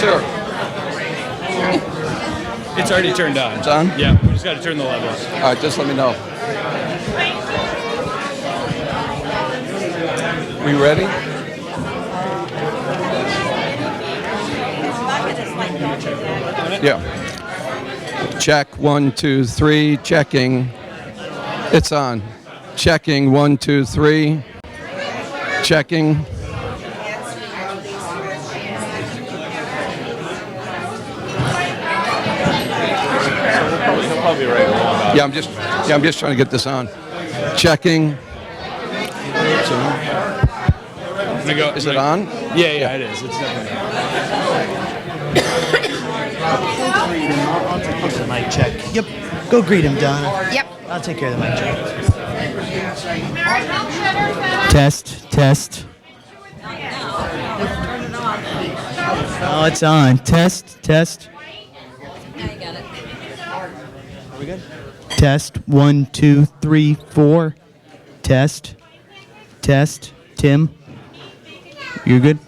sir. It's already turned on. It's on? Yeah, we just got to turn the levels. All right, just let me know. We ready? Yeah. Check, 1, 2, 3, checking. It's on. Checking, 1, 2, 3. Checking. He'll probably right along. Yeah, I'm just trying to get this on. Checking. Is it on? Yeah, it is. It's definitely I'll take care of the mic check. Yep. Go greet him, Donna. Yep. I'll take care of the mic check. Test. Oh, it's on. Test. Now you got it. Are we good? Test. 1, 2, 3, 4. Test. Tim, you're good?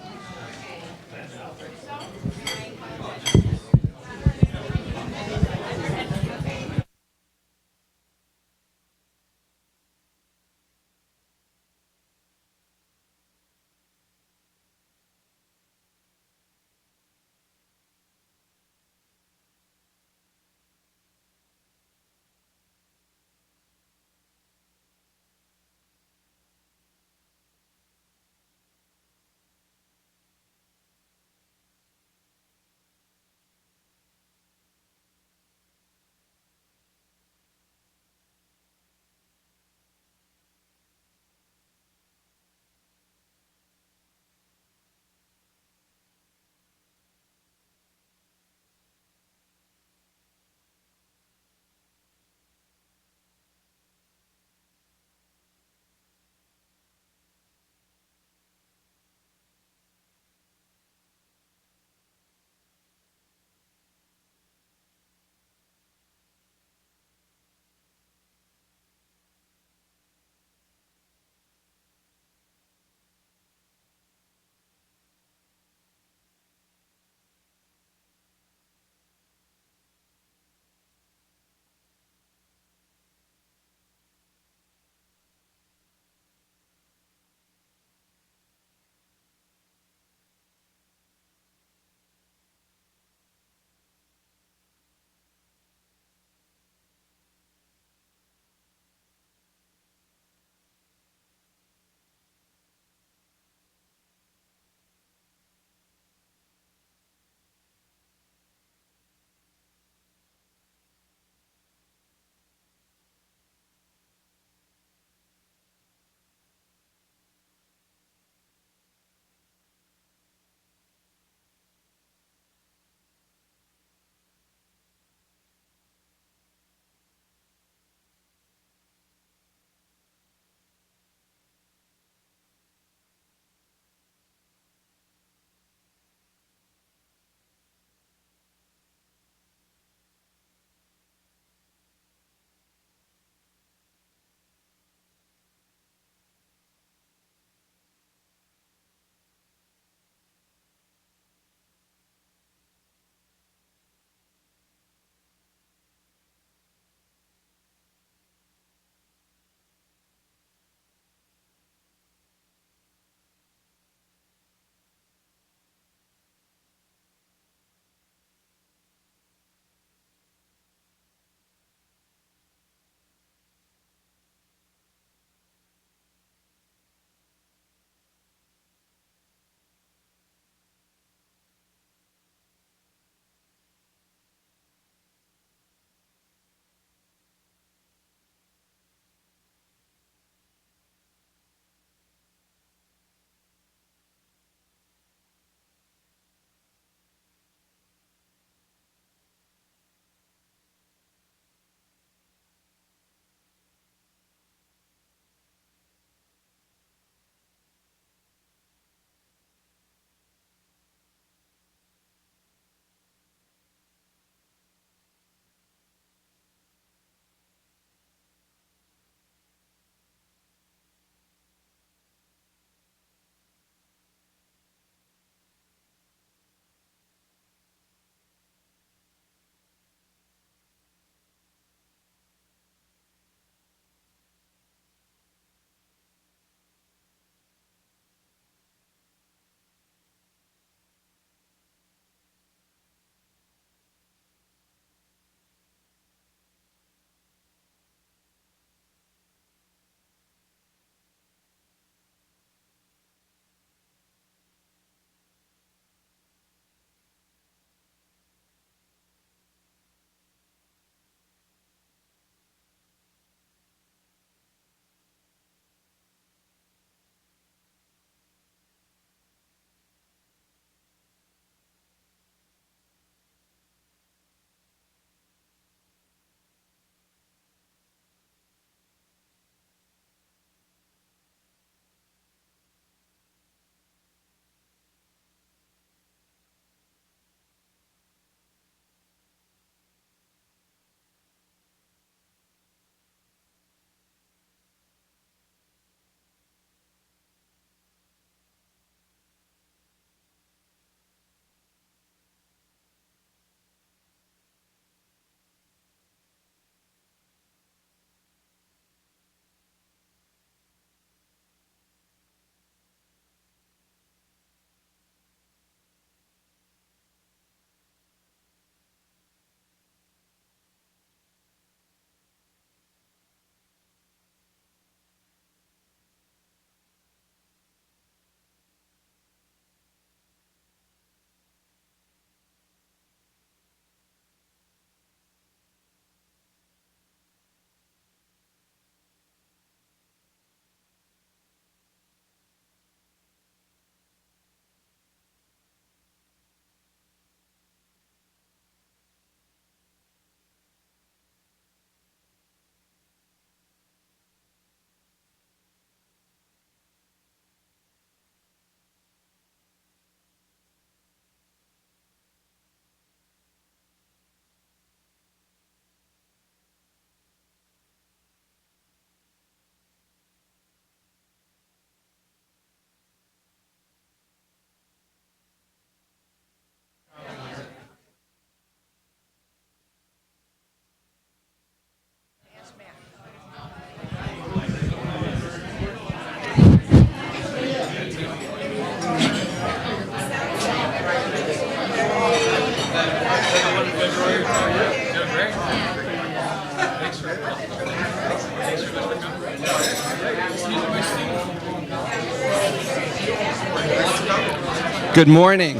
Good morning.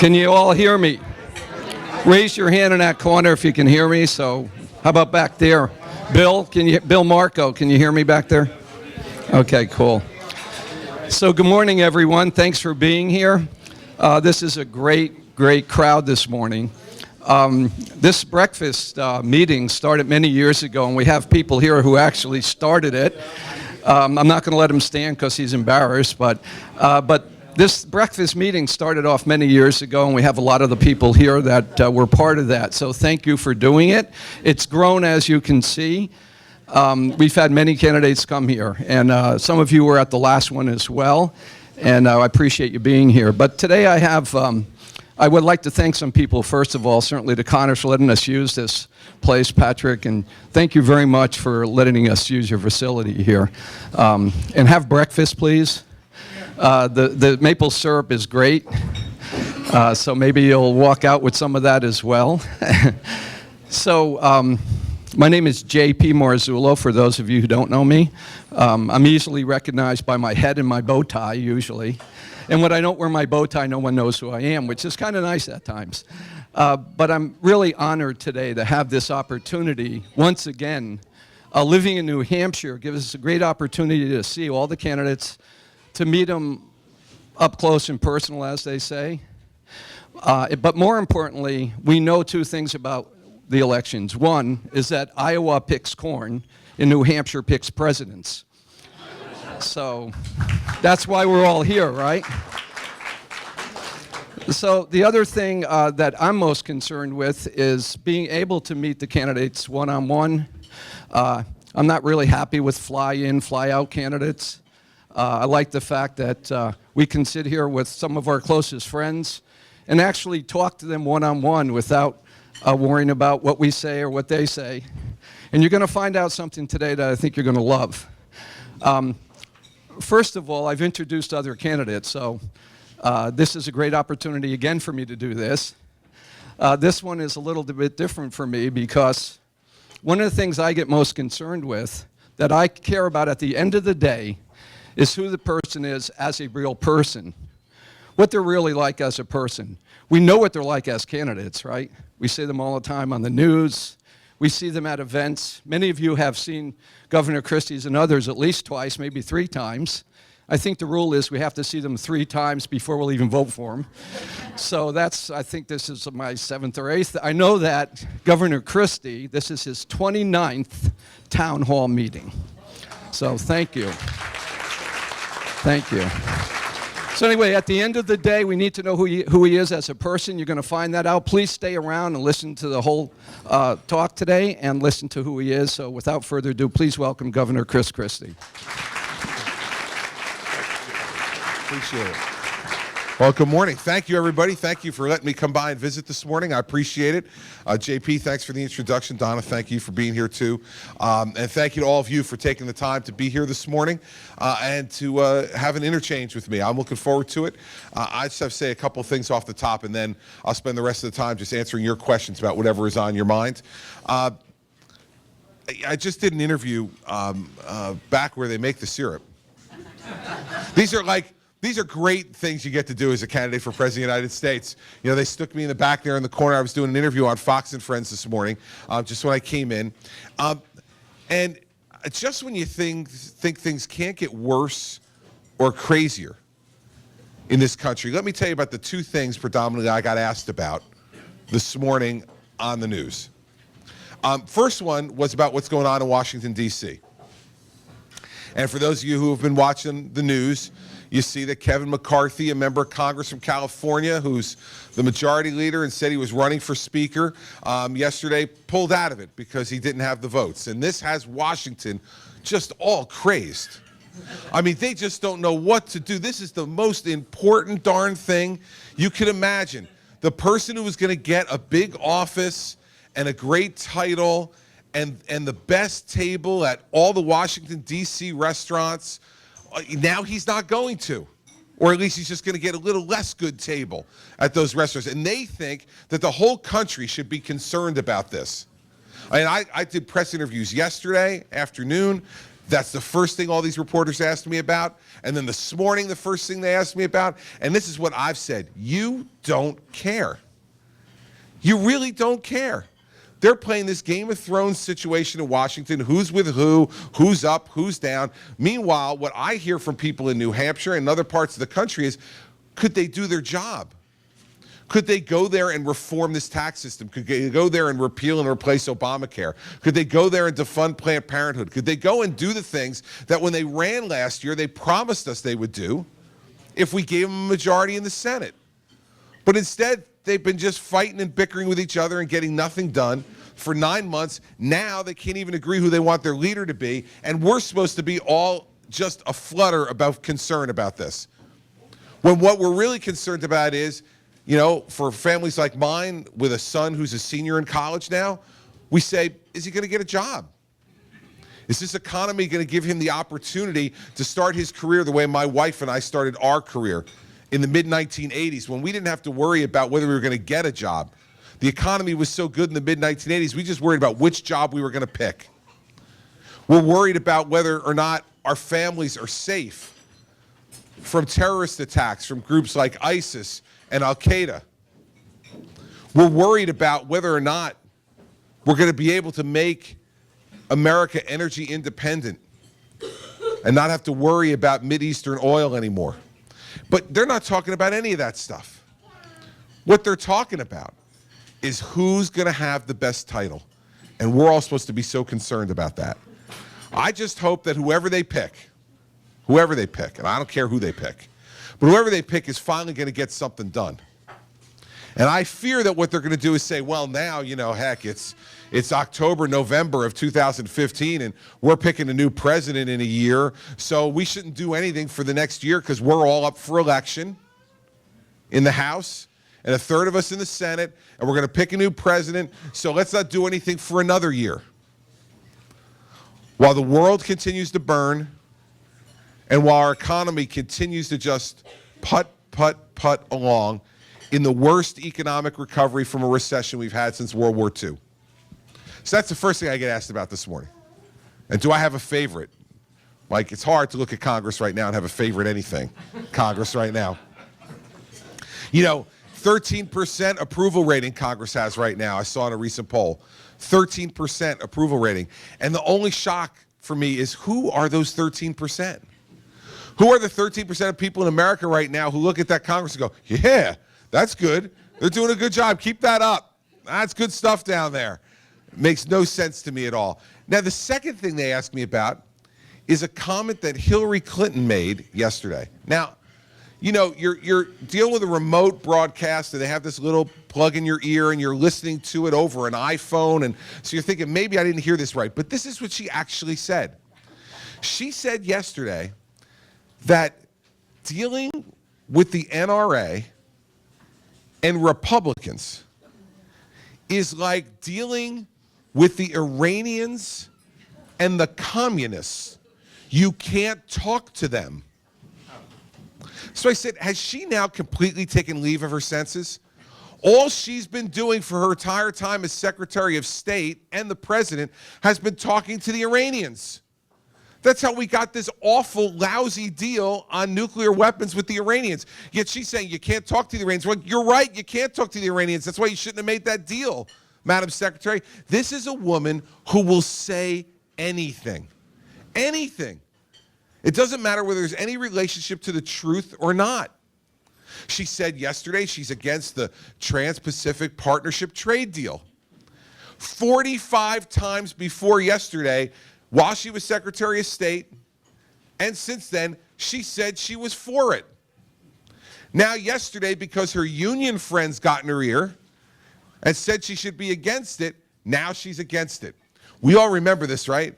Can you all hear me? Raise your hand in that corner if you can hear me. So, how about back there? Bill, Bill Marco, can you hear me back there? Okay, cool. So, good morning, everyone. Thanks for being here. This is a great crowd this morning. This breakfast meeting started many years ago, and we have people here who actually started it. I'm not going to let him stand because he's embarrassed, but this breakfast meeting started off many years ago, and we have a lot of the people here that were part of that. So thank you for doing it. It's grown, as you can see. We've had many candidates come here, and some of you were at the last one as well, and I appreciate you being here. But today I would like to thank some people, first of all, certainly to Connors for letting us use this place, Patrick, and thank you very much for letting us use your facility here. And have breakfast, please. The maple syrup is great, so maybe you'll walk out with some of that as well. So my name is J.P. Marzullo, for those of you who don't know me. I'm easily recognized by my head and my bow tie, usually. And when I don't wear my bow tie, no one knows who I am, which is kind of nice at times. But I'm really honored today to have this opportunity. Once again, living in New Hampshire gives us a great opportunity to see all the candidates, to meet them up close and personal, as they say. But more importantly, we know two things about the elections. One is that Iowa picks corn and New Hampshire picks presidents. So that's why we're all here, right? So the other thing that I'm most concerned with is being able to meet the candidates one-on-one. I'm not really happy with fly-in, fly-out candidates. I like the fact that we can sit here with some of our closest friends and actually talk to them one-on-one without worrying about what we say or what they say. And you're going to find out something today that I think you're going to love. First of all, I've introduced other candidates, so this is a great opportunity again for me to do this. This one is a little bit different for me because one of the things I get most concerned with, that I care about at the end of the day, is who the person is as a real person, what they're really like as a person. We know what they're like as candidates, right? We see them all the time on the news. We see them at events. Many of you have seen Governor Christie's and others at least twice, maybe 3 times. I think the rule is we have to see them 3 times before we'll even vote for them. So I think this is my 7th or 8th. I know that Governor Christie, this is his 29th town hall meeting. So thank you. Thank you. So anyway, at the end of the day, we need to know who he is as a person. You're going to find that out. Please stay around and listen to the whole talk today and listen to who he is. So without further ado, please welcome Governor Chris Christie. Appreciate it. Well, good morning. Thank you, everybody. Thank you for letting me come by and visit this morning. I appreciate it. JP, thanks for the introduction. Donna, thank you for being here, too. And thank you to all of you for taking the time to be here this morning and to have an interchange with me. I'm looking forward to it. I just have to say a couple things off the top, and then I'll spend the rest of the time just answering your questions about whatever is on your mind. I just did an interview back where they make the syrup. These are great things you get to do as a candidate for President of the United States. You know, they stuck me in the back there in the corner. I was doing an interview on Fox and Friends this morning, just when I came in. And just when you think things can't get worse or crazier in this country, let me tell you about the 2 things predominantly I got asked about this morning on the news. First one was about what's going on in Washington, D.C. And for those of you who have been watching the news, you see that Kevin McCarthy, a member of Congress from California, who's the majority leader and said he was running for speaker, yesterday pulled out of it because he didn't have the votes. And this has Washington just all crazed. I mean, they just don't know what to do. This is the most important darn thing you could imagine. The person who was going to get a big office and a great title and the best table at all the Washington, D.C. restaurants, now he's not going to. Or at least he's just going to get a little less good table at those restaurants. And they think that the whole country should be concerned about this. I mean, I did press interviews yesterday afternoon. That's the first thing all these reporters asked me about. And then this morning, the first thing they asked me about, and this is what I've said, you don't care. You really don't care. They're playing this Game of Thrones situation in Washington, who's with who's up, who's down. Meanwhile, what I hear from people in New Hampshire and other parts of the country is, could they do their job? Could they go there and reform this tax system? Could they go there and repeal and replace Obamacare? Could they go there and defund Planned Parenthood? Could they go and do the things that when they ran last year, they promised us they would do if we gave them a majority in the Senate? But instead, they've been just fighting and bickering with each other and getting nothing done for 9 months. Now they can't even agree who they want their leader to be, and we're supposed to be all just a flutter about concern about this. When what we're really concerned about is, you know, for families like mine with a son who's a senior in college now, we say, is he going to get a job? Is this economy going to give him the opportunity to start his career the way my wife and I started our career in the mid-1980s, when we didn't have to worry about whether we were going to get a job? The economy was so good in the mid-1980s, we just worried about which job we were going to pick. We're worried about whether or not our families are safe from terrorist attacks from groups like ISIS and Al-Qaeda. We're worried about whether or not we're going to be able to make America energy independent and not have to worry about Mideastern oil anymore. But they're not talking about any of that stuff. What they're talking about is who's going to have the best title. And we're all supposed to be so concerned about that. I just hope that whoever they pick, and I don't care who they pick, but whoever they pick is finally going to get something done. And I fear that what they're going to do is say, well, now, you know, heck, it's October, November of 2015, and we're picking a new president in a year, so we shouldn't do anything for the next year because we're all up for election in the House and a third of us in the Senate, and we're going to pick a new president, so let's not do anything for another year. While the world continues to burn, and while our economy continues to just putt along in the worst economic recovery from a recession we've had since World War II. So that's the first thing I get asked about this morning. And do I have a favorite? Like, it's hard to look at Congress right now and have a favorite anything. Congress right now. You know, 13% approval rating Congress has right now. I saw in a recent poll. 13% approval rating. And the only shock for me is, who are those 13%? Who are the 13% of people in America right now who look at that Congress and go, yeah, that's good. They're doing a good job. Keep that up. That's good stuff down there. It makes no sense to me at all. Now, the second thing they asked me about is a comment that Hillary Clinton made yesterday. Now, you know, you're dealing with a remote broadcast, and they have this little plug in your ear, and you're listening to it over an iPhone, and so you're thinking, maybe I didn't hear this right. But this is what she actually said. She said yesterday that dealing with the NRA and Republicans is like dealing with the Iranians and the communists. You can't talk to them. So I said, has she now completely taken leave of her senses? All she's been doing for her entire time as Secretary of State and the President has been talking to the Iranians. That's how we got this awful, lousy deal on nuclear weapons with the Iranians. Yet she's saying you can't talk to the Iranians. Well, you're right, you can't talk to the Iranians. That's why you shouldn't have made that deal, Madam Secretary. This is a woman who will say anything. Anything. It doesn't matter whether there's any relationship to the truth or not. She said yesterday she's against the Trans-Pacific Partnership trade deal. 45 times before yesterday, while she was Secretary of State, and since then, she said she was for it. Now, yesterday, because her union friends got in her ear and said she should be against it, now she's against it. We all remember this, right?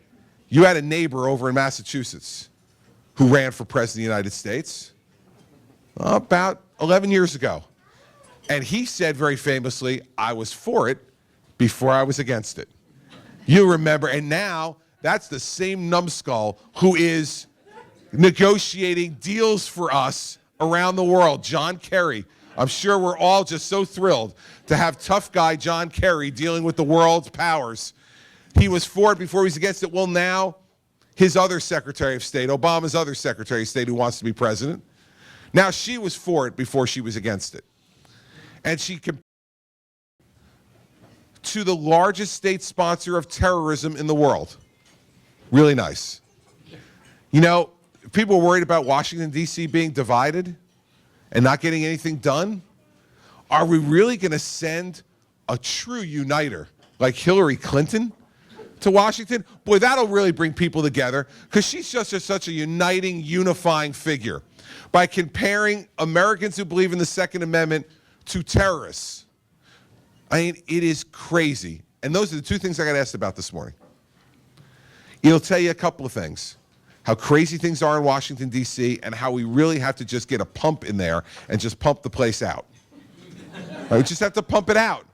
You had a neighbor over in Massachusetts who ran for President of the United States about 11 years ago. And he said very famously, I was for it before I was against it. You remember, and now that's the same numbskull who is negotiating deals for us around the world, John Kerry. I'm sure we're all just so thrilled to have tough guy John Kerry dealing with the world's powers. He was for it before he was against it. Well, now his other Secretary of State, Obama's other Secretary of State who wants to be president. Now, she was for it before she was against it. And she compared to the largest state sponsor of terrorism in the world. Really nice. You know, people are worried about Washington, D.C. being divided and not getting anything done. Are we really going to send a true uniter like Hillary Clinton to Washington? Boy, that'll really bring people together, because she's just such a uniting, unifying figure by comparing Americans who believe in the Second Amendment to terrorists. I mean, it is crazy. And those are the two things I got asked about this morning. It'll tell you a couple of things: how crazy things are in Washington, D.C., and how we really have to just get a pump in there and just pump the place out. Right? We just have to pump it out.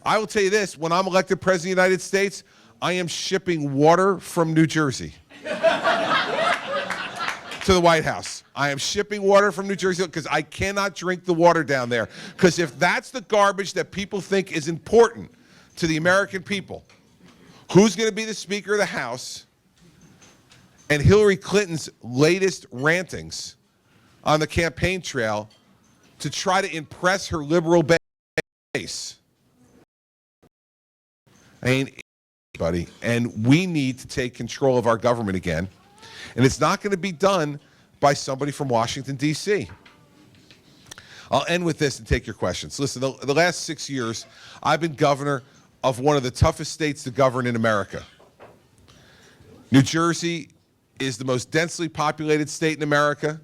I will tell you this: when I'm elected President of the United States, I am shipping water from New Jersey to the White House. I am shipping water from New Jersey because I cannot drink the water down there. Because if that's the garbage that people think is important to the American people, who's going to be the Speaker of the House? And Hillary Clinton's latest rantings on the campaign trail to try to impress her liberal base. I mean, buddy, and we need to take control of our government again. And it's not going to be done by somebody from Washington, D.C. I'll end with this and take your questions. Listen, the last 6 years, I've been governor of one of the toughest states to govern in America. New Jersey is the most densely populated state in America.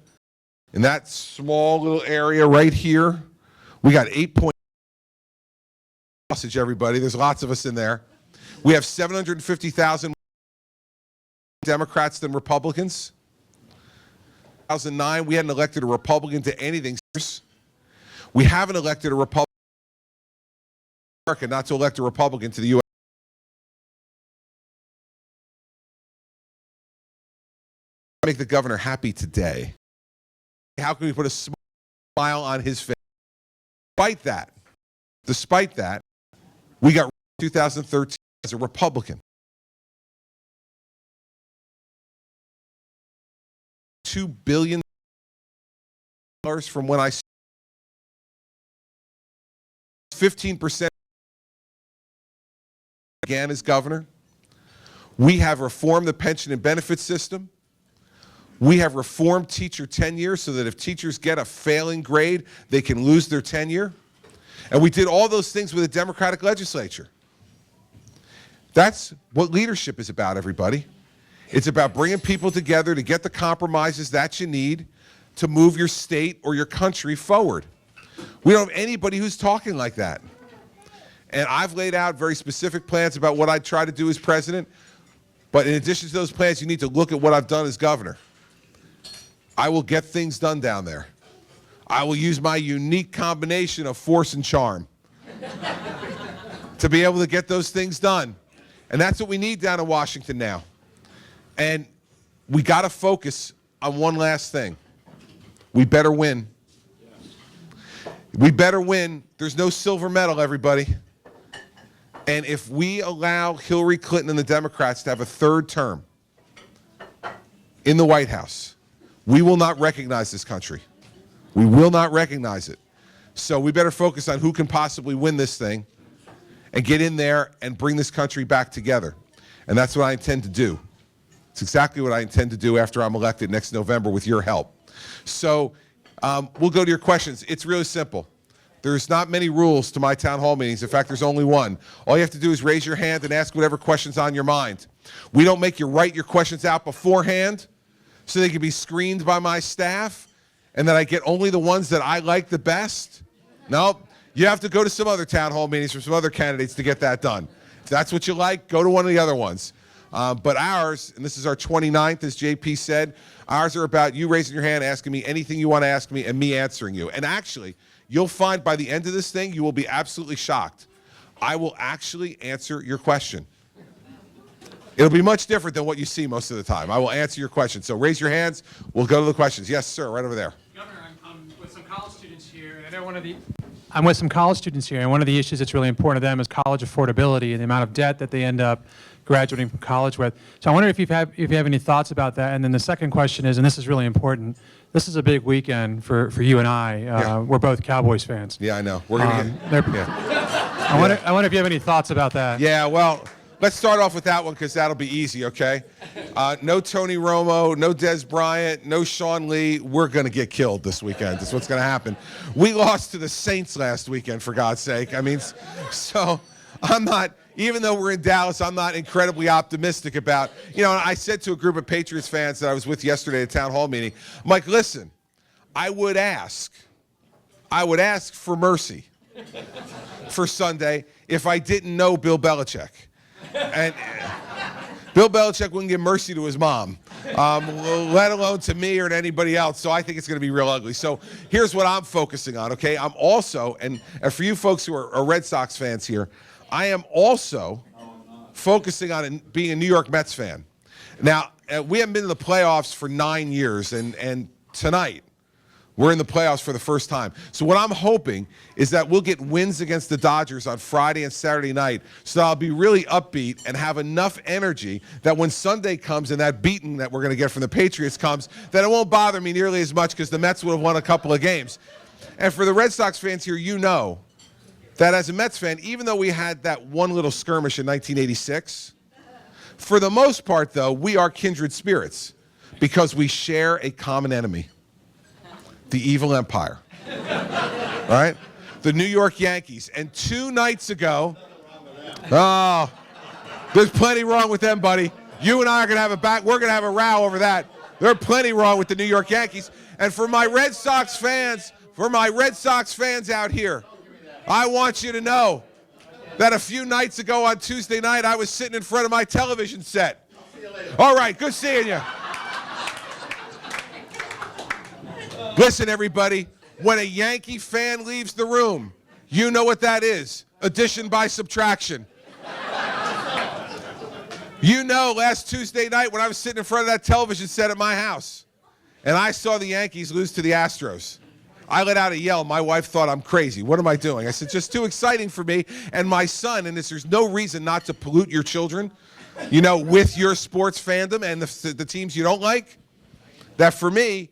In that small little area right here, we got 8 sausage, everybody. There's lots of us in there. We have 750,000 Democrats than Republicans. 2009, we hadn't elected a Republican to anything. We haven't elected a Republican not to elect a Republican to the U.S. Make the governor happy today. How can we put a smile on his face? Despite that, we got 2013 as a Republican. $2 billion from when I 15% began as governor. We have reformed the pension and benefit system. We have reformed teacher tenure so that if teachers get a failing grade, they can lose their tenure. And we did all those things with a Democratic legislature. That's what leadership is about, everybody. It's about bringing people together to get the compromises that you need to move your state or your country forward. We don't have anybody who's talking like that. And I've laid out very specific plans about what I'd try to do as president. But in addition to those plans, you need to look at what I've done as governor. I will get things done down there. I will use my unique combination of force and charm to be able to get those things done. And that's what we need down in Washington now. And we got to focus on one last thing. We better win. We better win. There's no silver medal, everybody. And if we allow Hillary Clinton and the Democrats to have a third term in the White House, we will not recognize this country. We will not recognize it. So we better focus on who can possibly win this thing and get in there and bring this country back together. And that's what I intend to do. It's exactly what I intend to do after I'm elected next November with your help. So we'll go to your questions. It's really simple. There's not many rules to my town hall meetings. In fact, there's only one. All you have to do is raise your hand and ask whatever question's on your mind. We don't make you write your questions out beforehand so they can be screened by my staff and that I get only the ones that I like the best. No, you have to go to some other town hall meetings from some other candidates to get that done. If that's what you like, go to one of the other ones. But ours, and this is our 29th, as JP said, ours are about you raising your hand, asking me anything you want to ask me, and me answering you. And actually, you'll find by the end of this thing, you will be absolutely shocked. I will actually answer your question. It'll be much different than what you see most of the time. I will answer your question. So raise your hands. We'll go to the questions. Yes, sir, right over there. Governor, I'm with some college students here, and I know one of the I'm with some college students here, and one of the issues that's really important to them is college affordability and the amount of debt that they end up graduating from college with. So I wonder if you have any thoughts about that. And then the second question is, and this is really important, this is a big weekend for you and I. Yeah. We're both Cowboys fans. Yeah, I know. We're going to get... Yeah. I wonder if you have any thoughts about that. Yeah, well, let's start off with that one because that'll be easy, okay? No Tony Romo, no Des Bryant, no Sean Lee. We're going to get killed this weekend. That's what's going to happen. We lost to the Saints last weekend, for God's sake. I mean, so I'm not, even though we're in Dallas, I'm not incredibly optimistic about, I said to a group of Patriots fans that I was with yesterday at a town hall meeting, I'm like, listen, I would ask for mercy for Sunday if I didn't know Bill Belichick. And Bill Belichick wouldn't give mercy to his mom, let alone to me or to anybody else. So I think it's going to be real ugly. So here's what I'm focusing on, okay? I'm also, and for you folks who are Red Sox fans here, I am also focusing on being a New York Mets fan. Now, we haven't been in the playoffs for 9 years, and tonight, we're in the playoffs for the first time. So what I'm hoping is that we'll get wins against the Dodgers on Friday and Saturday night so that I'll be really upbeat and have enough energy that when Sunday comes and that beating that we're going to get from the Patriots comes, that it won't bother me nearly as much because the Mets would have won a couple of games. And for the Red Sox fans here, you know that as a Mets fan, even though we had that one little skirmish in 1986, for the most part, though, we are kindred spirits because we share a common enemy. The evil empire, all right? The New York Yankees. And 2 nights ago, there's plenty wrong with them, buddy. You and I are going to have we're going to have a row over that. There's plenty wrong with the New York Yankees. And for my Red Sox fans out here, I want you to know that a few nights ago on Tuesday night, I was sitting in front of my television set. All right, good seeing you. Listen, everybody, when a Yankee fan leaves the room, you know what that is. Addition by subtraction. You know, last Tuesday night when I was sitting in front of that television set at my house, and I saw the Yankees lose to the Astros, I let out a yell. My wife thought I'm crazy. What am I doing? I said, just too exciting for me and my son, and there's no reason not to pollute your children, with your sports fandom and the teams you don't like. That for me,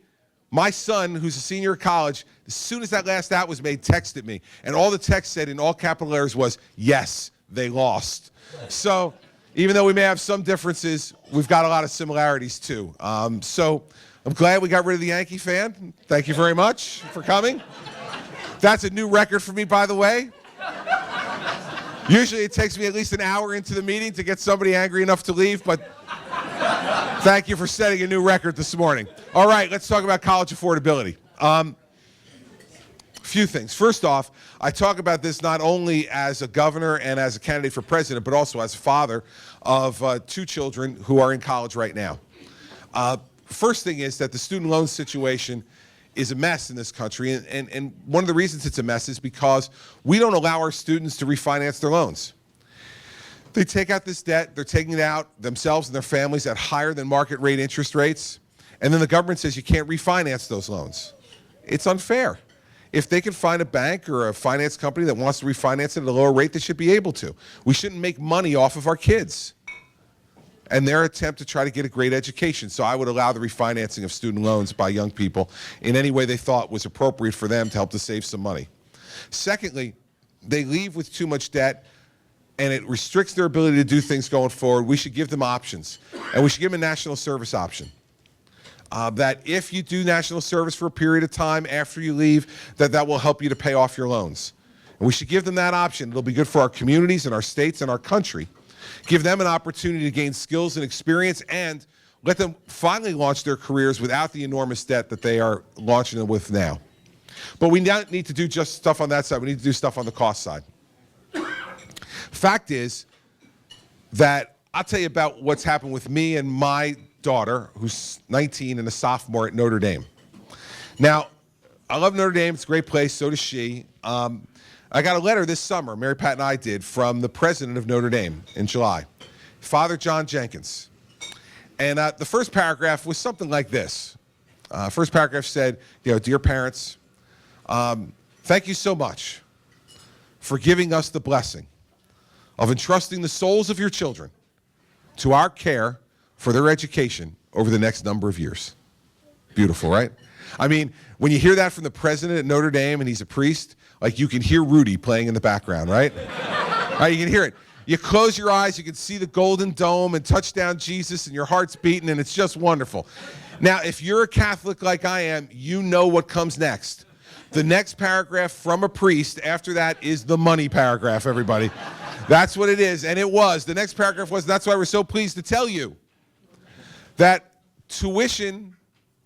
my son, who's a senior at college, as soon as that last out was made, texted me. And all the text said in all capital letters was, yes, they lost. So even though we may have some differences, we've got a lot of similarities too. So I'm glad we got rid of the Yankee fan. Thank you very much for coming. That's a new record for me, by the way. Usually it takes me at least an hour into the meeting to get somebody angry enough to leave, but thank you for setting a new record this morning. All right, let's talk about college affordability. A few things. First off, I talk about this not only as a governor and as a candidate for president, but also as a father of 2 children who are in college right now. First thing is that the student loan situation is a mess in this country, and one of the reasons it's a mess is because we don't allow our students to refinance their loans. They take out this debt, they're taking it out themselves and their families at higher than market rate interest rates, and then the government says you can't refinance those loans. It's unfair. If they can find a bank or a finance company that wants to refinance it at a lower rate, they should be able to. We shouldn't make money off of our kids and their attempt to try to get a great education. So I would allow the refinancing of student loans by young people in any way they thought was appropriate for them to help to save some money. Secondly, they leave with too much debt and it restricts their ability to do things going forward. We should give them options, and we should give them a national service option. That if you do national service for a period of time after you leave, that will help you to pay off your loans. And we should give them that option. It'll be good for our communities and our states and our country. Give them an opportunity to gain skills and experience and let them finally launch their careers without the enormous debt that they are launching them with now. But we don't need to do just stuff on that side. We need to do stuff on the cost side. Fact is that I'll tell you about what's happened with me and my daughter, who's 19 and a sophomore at Notre Dame. Now, I love Notre Dame. It's a great place. So does she. I got a letter this summer, Mary Pat and I did, from the president of Notre Dame in July, Father John Jenkins. And the first paragraph was something like this. First paragraph said, dear parents, thank you so much for giving us the blessing of entrusting the souls of your children to our care for their education over the next number of years. Beautiful, right? I mean, when you hear that from the president at Notre Dame and he's a priest, like you can hear Rudy playing in the background, right? Right, you can hear it. You close your eyes, you can see the golden dome and touchdown Jesus, and your heart's beating, and it's just wonderful. Now, if you're a Catholic like I am, you know what comes next. The next paragraph from a priest after that is the money paragraph, everybody. That's what it is, and it was. The next paragraph was, that's why we're so pleased to tell you that tuition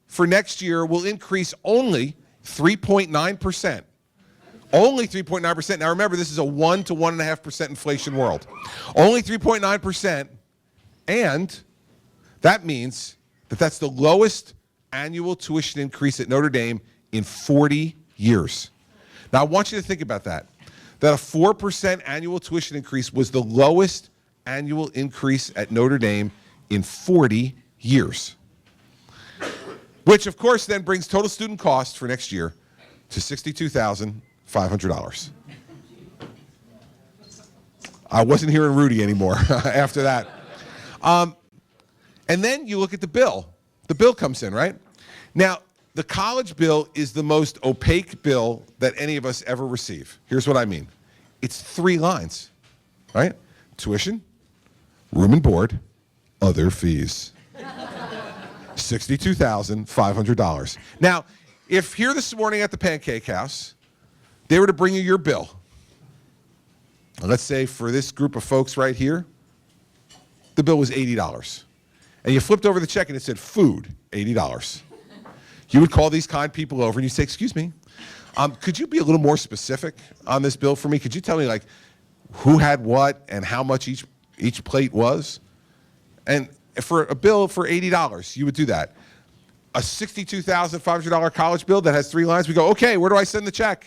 for next year will increase only 3.9%. Only 3.9%. Now remember, this is a 1 to 1.5% inflation world. Only 3.9%, and that means that that's the lowest annual tuition increase at Notre Dame in 40 years. Now I want you to think about that. That a 4% annual tuition increase was the lowest annual increase at Notre Dame in 40 years. Which of course then brings total student cost for next year to $62,500. I wasn't hearing Rudy anymore after that. And then you look at the bill. The bill comes in, right? Now, the college bill is the most opaque bill that any of us ever receive. Here's what I mean. It's 3 lines, right? Tuition, room and board, other fees. $62,500. Now, if here this morning at the Pancake House, they were to bring you your bill, let's say for this group of folks right here, the bill was $80. And you flipped over the check and it said food, $80. You would call these kind people over and you'd say, excuse me, could you be a little more specific on this bill for me? Could you tell me like who had what and how much each plate was? And for a bill for $80, you would do that. A $62,500 college bill that has 3 lines, we go, okay, where do I send the check?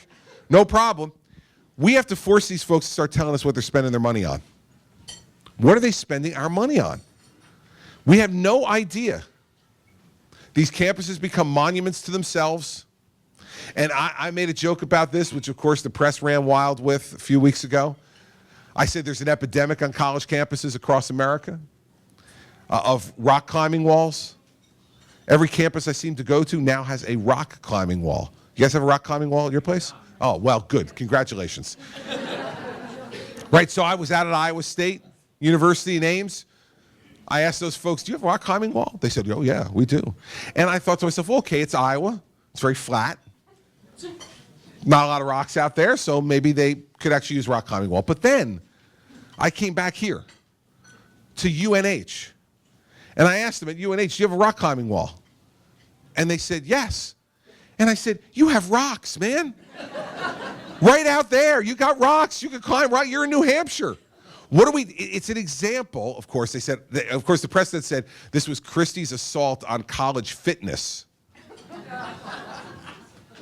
No problem. We have to force these folks to start telling us what they're spending their money on. What are they spending our money on? We have no idea. These campuses become monuments to themselves. And I made a joke about this, which of course the press ran wild with a few weeks ago. I said there's an epidemic on college campuses across America of rock climbing walls. Every campus I seem to go to now has a rock climbing wall. You guys have a rock climbing wall at your place? Oh, well, good. Congratulations. Right, so I was out at Iowa State University in Ames. I asked those folks, do you have a rock climbing wall? They said, oh, yeah, we do. And I thought to myself, well, okay, it's Iowa. It's very flat. Not a lot of rocks out there, so maybe they could actually use rock climbing wall. But then I came back here to UNH. And I asked them at UNH, do you have a rock climbing wall? And they said, yes. And I said, you have rocks, man. Right out there. You got rocks. You can climb right. You're in New Hampshire. What do we, it's an example, of course, they said, of course, the president said this was Christie's assault on college fitness.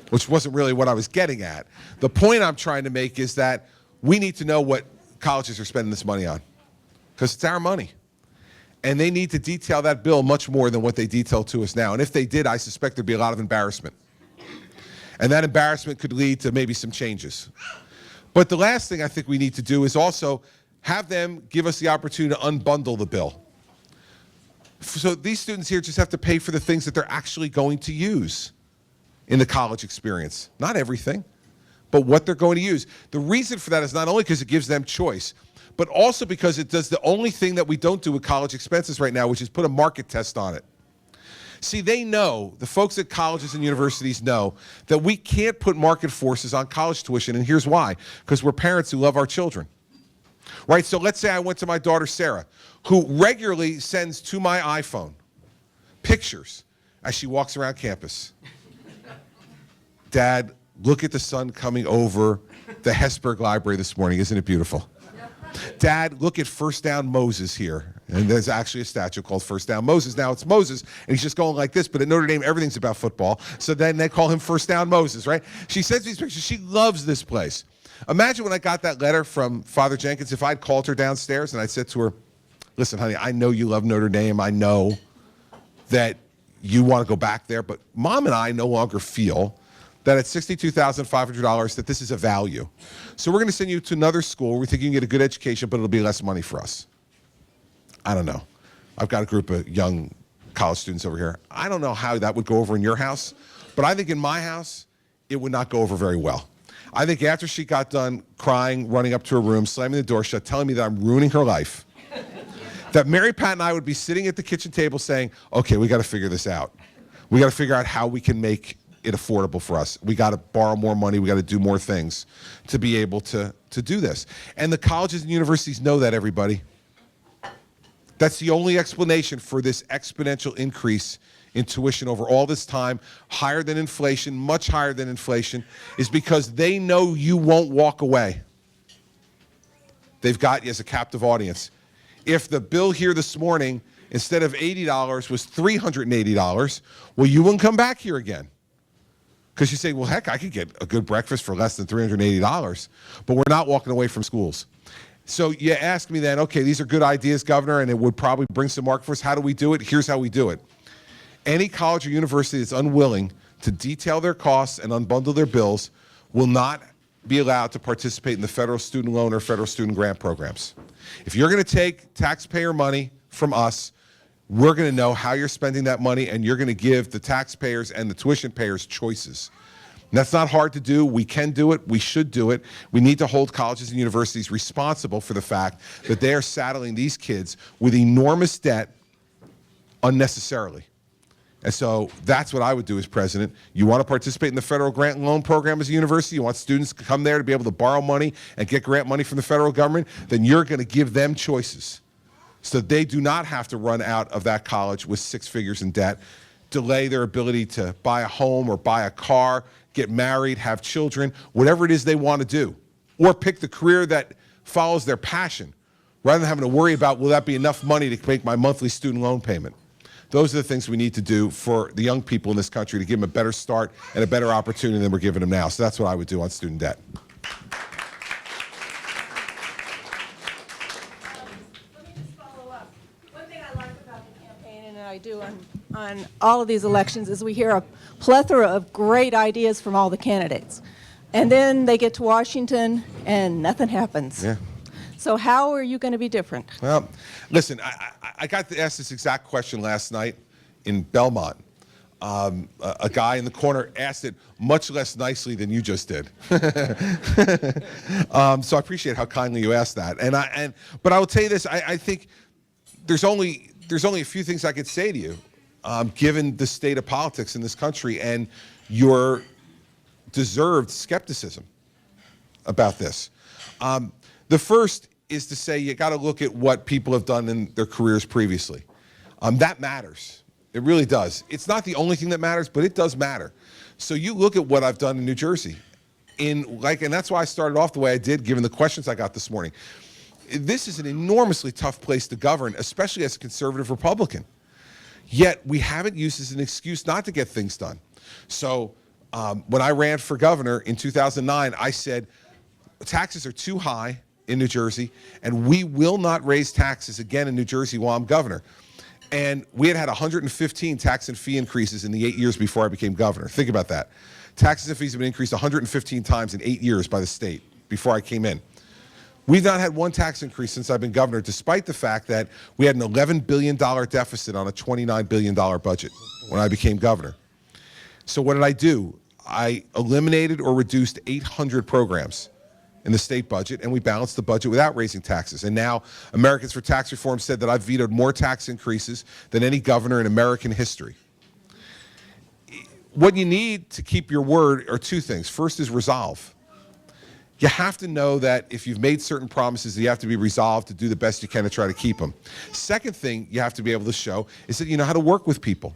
Which wasn't really what I was getting at. The point I'm trying to make is that we need to know what colleges are spending this money on. Because it's our money. And they need to detail that bill much more than what they detail to us now. And if they did, I suspect there'd be a lot of embarrassment. And that embarrassment could lead to maybe some changes. But the last thing I think we need to do is also have them give us the opportunity to unbundle the bill. So these students here just have to pay for the things that they're actually going to use in the college experience. Not everything, but what they're going to use. The reason for that is not only because it gives them choice, but also because it does the only thing that we don't do with college expenses right now, which is put a market test on it. See, they know, the folks at colleges and universities know that we can't put market forces on college tuition, and here's why. Because we're parents who love our children. Right, so let's say I went to my daughter Sarah, who regularly sends to my iPhone pictures as she walks around campus. Dad, look at the sun coming over the Hesburgh Library this morning. Isn't it beautiful? Dad, look at First Down Moses here. And there's actually a statue called First Down Moses. Now it's Moses, and he's just going like this, but at Notre Dame, everything's about football. So then they call him First Down Moses, right? She sends these pictures. She loves this place. Imagine when I got that letter from Father Jenkins, if I'd called her downstairs and I said to her, listen, honey, I know you love Notre Dame. I know that you want to go back there, but Mom and I no longer feel that at $62,500 that this is a value. So we're going to send you to another school. We think you can get a good education, but it'll be less money for us. I don't know. I've got a group of young college students over here. I don't know how that would go over in your house, but I think in my house, it would not go over very well. I think after she got done crying, running up to her room, slamming the door shut, telling me that I'm ruining her life, that Mary Pat and I would be sitting at the kitchen table saying, okay, we got to figure this out. We got to figure out how we can make it affordable for us. We got to borrow more money. We got to do more things to be able to do this. And the colleges and universities know that, everybody. That's the only explanation for this exponential increase in tuition over all this time, higher than inflation, much higher than inflation, is because they know you won't walk away. They've got you as a captive audience. If the bill here this morning, instead of $80, was $380, well, you wouldn't come back here again. Because you say, well, heck, I could get a good breakfast for less than $380, but we're not walking away from schools. So you ask me then, okay, these are good ideas, Governor, and it would probably bring some market for us. How do we do it? Here's how we do it. Any college or university that's unwilling to detail their costs and unbundle their bills will not be allowed to participate in the federal student loan or federal student grant programs. If you're going to take taxpayer money from us, we're going to know how you're spending that money, and you're going to give the taxpayers and the tuition payers choices. And that's not hard to do. We can do it. We should do it. We need to hold colleges and universities responsible for the fact that they are saddling these kids with enormous debt unnecessarily. And so that's what I would do as president. You want to participate in the federal grant and loan program as a university? You want students to come there to be able to borrow money and get grant money from the federal government? Then you're going to give them choices so they do not have to run out of that college with 6 figures in debt, delay their ability to buy a home or buy a car, get married, have children, whatever it is they want to do, or pick the career that follows their passion, rather than having to worry about, will that be enough money to make my monthly student loan payment? Those are the things we need to do for the young people in this country to give them a better start and a better opportunity than we're giving them now. So that's what I would do on student debt. Let me just follow up. One thing I like about the campaign, and I do on all of these elections, is we hear a plethora of great ideas from all the candidates. And then they get to Washington and nothing happens. Yeah. So how are you going to be different? Well, listen, I got to ask this exact question last night in Belmont. A guy in the corner asked it much less nicely than you just did. So I appreciate how kindly you asked that. But I will tell you this: I think there's only a few things I could say to you, given the state of politics in this country and your deserved skepticism about this. The first is to say you got to look at what people have done in their careers previously. That matters. It really does. It's not the only thing that matters, but it does matter. So you look at what I've done in New Jersey, and that's why I started off the way I did, given the questions I got this morning. This is an enormously tough place to govern, especially as a conservative Republican. Yet we haven't used as an excuse not to get things done. So when I ran for governor in 2009, I said taxes are too high in New Jersey, and we will not raise taxes again in New Jersey while I'm governor. And we had 115 tax and fee increases in the 8 years before I became governor. Think about that. Taxes and fees have been increased 115 times in 8 years by the state before I came in. We've not had one tax increase since I've been governor, despite the fact that we had an $11 billion deficit on a $29 billion budget when I became governor. So what did I do? I eliminated or reduced 800 programs in the state budget, and we balanced the budget without raising taxes. And now Americans for Tax Reform said that I've vetoed more tax increases than any governor in American history. What you need to keep your word are two things. First is resolve. You have to know that if you've made certain promises, you have to be resolved to do the best you can to try to keep them. Second thing you have to be able to show is that you know how to work with people.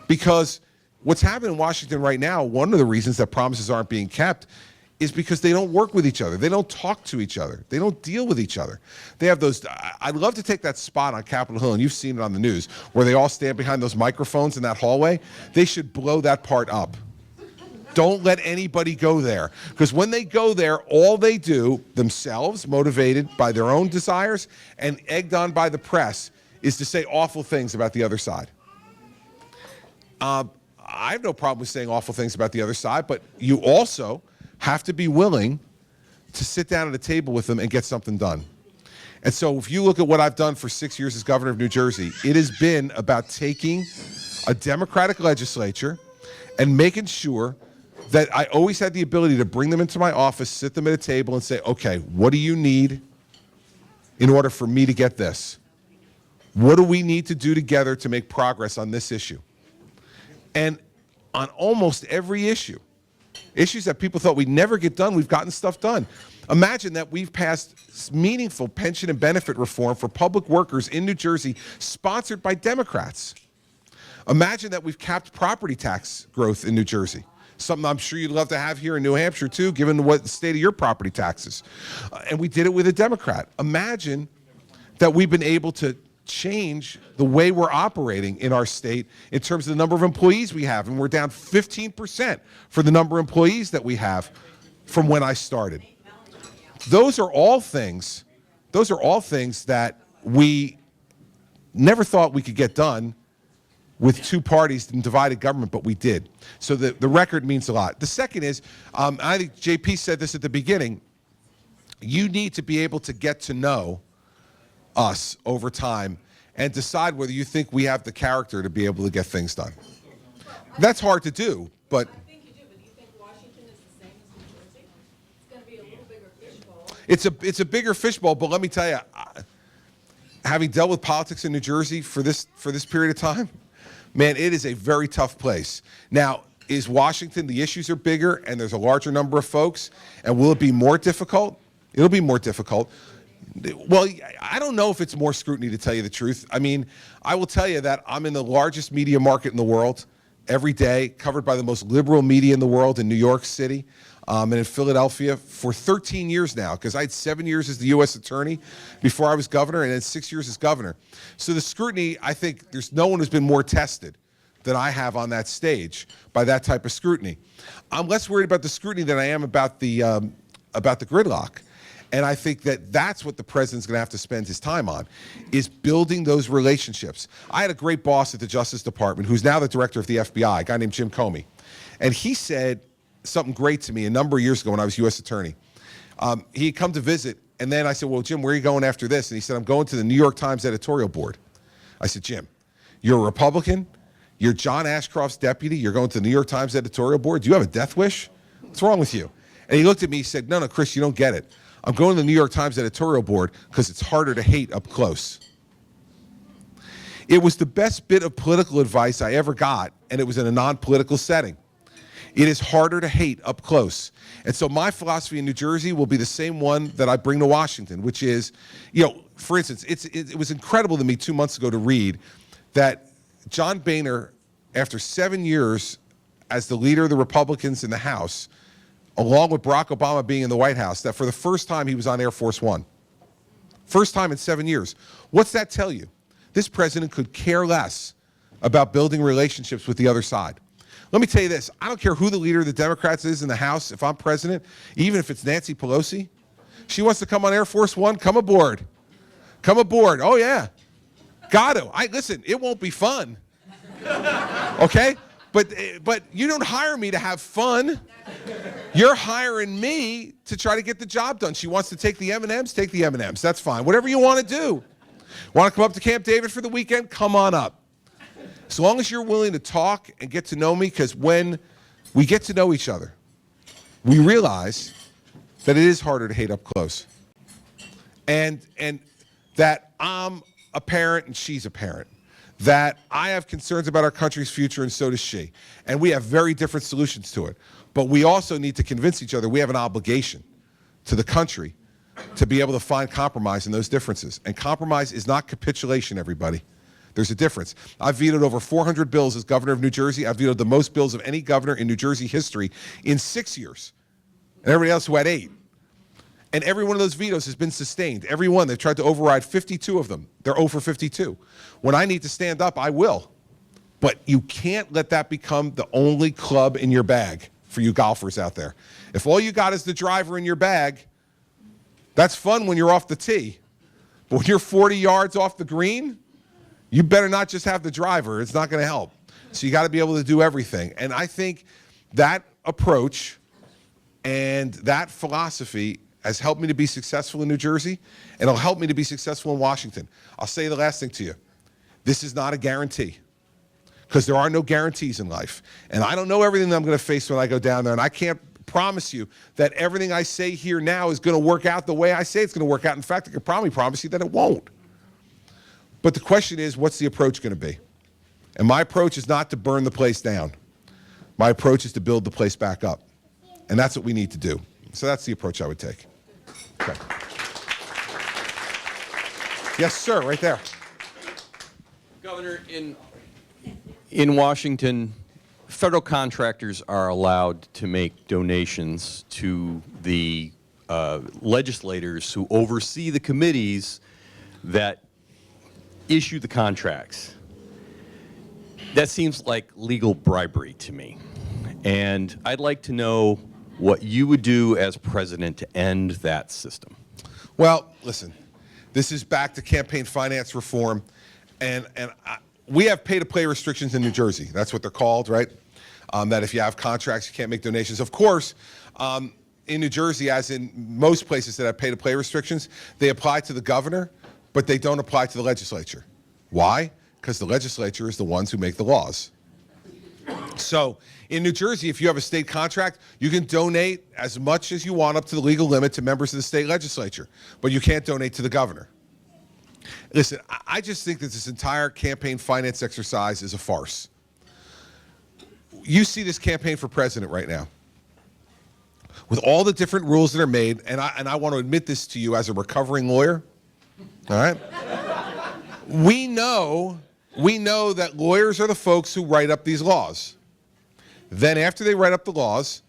Because what's happening in Washington right now, one of the reasons that promises aren't being kept is because they don't work with each other. They don't talk to each other. They don't deal with each other. They have those, I'd love to take that spot on Capitol Hill, and you've seen it on the news, where they all stand behind those microphones in that hallway. They should blow that part up. Don't let anybody go there. Because when they go there, all they do, themselves, motivated by their own desires and egged on by the press, is to say awful things about the other side. I have no problem with saying awful things about the other side, but you also have to be willing to sit down at a table with them and get something done. And so if you look at what I've done for 6 years as governor of New Jersey, it has been about taking a Democratic legislature and making sure that I always had the ability to bring them into my office, sit them at a table and say, okay, what do you need in order for me to get this? What do we need to do together to make progress on this issue? And on almost every issue, issues that people thought we'd never get done, we've gotten stuff done. Imagine that we've passed meaningful pension and benefit reform for public workers in New Jersey, sponsored by Democrats. Imagine that we've capped property tax growth in New Jersey, something I'm sure you'd love to have here in New Hampshire too, given what the state of your property taxes. And we did it with a Democrat. Imagine that we've been able to change the way we're operating in our state in terms of the number of employees we have, and we're down 15% for the number of employees that we have from when I started. Those are all things that we never thought we could get done with two parties in divided government, but we did. So the record means a lot. The second is, I think JP said this at the beginning, you need to be able to get to know us over time and decide whether you think we have the character to be able to get things done. That's hard to do, but I think you do, but do you think Washington is the same as New Jersey? It's going to be a little bigger fishbowl. it's a bigger fishbowl, but let me tell you, having dealt with politics in New Jersey for this period of time, man, it is a very tough place. Now, is Washington, the issues are bigger and there's a larger number of folks, and will it be more difficult? It'll be more difficult. Well, I don't know if it's more scrutiny, to tell you the truth. I mean, I will tell you that I'm in the largest media market in the world every day, covered by the most liberal media in the world in New York City and in Philadelphia for 13 years now, because I had 7 years as the U.S. attorney before I was governor, and then 6 years as governor. So the scrutiny, I think there's no one who's been more tested than I have on that stage by that type of scrutiny. I'm less worried about the scrutiny than I am about the gridlock. And I think that that's what the president's going to have to spend his time on, is building those relationships. I had a great boss at the Justice Department who's now the director of the FBI, a guy named Jim Comey. And he said something great to me a number of years ago when I was U.S. attorney. He had come to visit, and then I said, well, Jim, where are you going after this? And he said, I'm going to the New York Times editorial board. I said, Jim, you're a Republican, you're John Ashcroft's deputy, you're going to the New York Times editorial board, do you have a death wish? What's wrong with you? And he looked at me, he said, no, Chris, you don't get it. I'm going to the New York Times editorial board because it's harder to hate up close. It was the best bit of political advice I ever got, and it was in a non-political setting. It is harder to hate up close. And so my philosophy in New Jersey will be the same one that I bring to Washington, which is, for instance, it was incredible to me 2 months ago to read that John Boehner, after 7 years as the leader of the Republicans in the House, along with Barack Obama being in the White House, that for the first time he was on Air Force One. First time in 7 years. What's that tell you? This president could care less about building relationships with the other side. Let me tell you this, I don't care who the leader of the Democrats is in the House, if I'm president, even if it's Nancy Pelosi, she wants to come on Air Force One, come aboard. Come aboard, oh yeah, got to. Listen, it won't be fun, okay? But you don't hire me to have fun. You're hiring me to try to get the job done. She wants to take the M&Ms, take the M&Ms. That's fine. Whatever you want to do. Want to come up to Camp David for the weekend? Come on up. As long as you're willing to talk and get to know me, because when we get to know each other, we realize that it is harder to hate up close. And that I'm a parent and she's a parent. That I have concerns about our country's future and so does she. And we have very different solutions to it. But we also need to convince each other we have an obligation to the country to be able to find compromise in those differences. And compromise is not capitulation, everybody. There's a difference. I've vetoed over 400 bills as governor of New Jersey. I've vetoed the most bills of any governor in New Jersey history in 6 years. And everybody else who had 8. And every one of those vetoes has been sustained. Every one, they've tried to override 52 of them. They're 0 for 52. When I need to stand up, I will. But you can't let that become the only club in your bag for you golfers out there. If all you got is the driver in your bag, that's fun when you're off the tee. But when you're 40 yards off the green, you better not just have the driver. It's not going to help. So you got to be able to do everything. And I think that approach and that philosophy has helped me to be successful in New Jersey, and it'll help me to be successful in Washington. I'll say the last thing to you. This is not a guarantee, because there are no guarantees in life. And I don't know everything that I'm going to face when I go down there, and I can't promise you that everything I say here now is going to work out the way I say it's going to work out. In fact, I can probably promise you that it won't. But the question is, what's the approach going to be? And my approach is not to burn the place down. My approach is to build the place back up. And that's what we need to do. So that's the approach I would take. Okay. Yes, sir, right there. Governor, in Washington, federal contractors are allowed to make donations to the legislators who oversee the committees that issue the contracts. That seems like legal bribery to me. And I'd like to know what you would do as president to end that system. Well, listen, this is back to campaign finance reform. We have pay-to-play restrictions in New Jersey. That's what they're called, right? That if you have contracts, you can't make donations. Of course, in New Jersey, as in most places that have pay-to-play restrictions, they apply to the governor, but they don't apply to the legislature. Why? Because the legislature is the ones who make the laws. So in New Jersey, if you have a state contract, you can donate as much as you want up to the legal limit to members of the state legislature, but you can't donate to the governor. Listen, I just think that this entire campaign finance exercise is a farce. You see this campaign for president right now, with all the different rules that are made, and I want to admit this to you as a recovering lawyer, all right? We know that lawyers are the folks who write up these laws. Then after they write up the laws,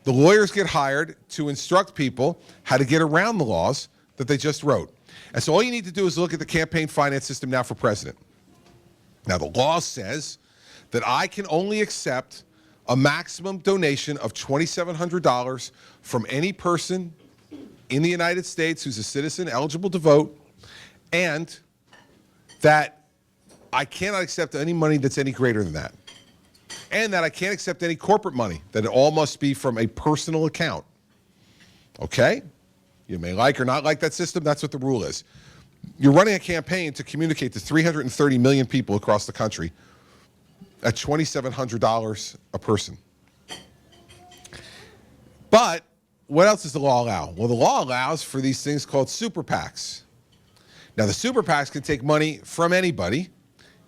the lawyers get hired to instruct people how to get around the laws that they just wrote. And so all you need to do is look at the campaign finance system now for president. Now the law says that I can only accept a maximum donation of $2,700 from any person in the United States who's a citizen eligible to vote, and that I cannot accept any money that's any greater than that. And that I can't accept any corporate money, that it all must be from a personal account. Okay? You may like or not like that system, that's what the rule is. You're running a campaign to communicate to 330 million people across the country at $2,700 a person. But what else does the law allow? Well, the law allows for these things called super PACs. Now, the super PACs can take money from anybody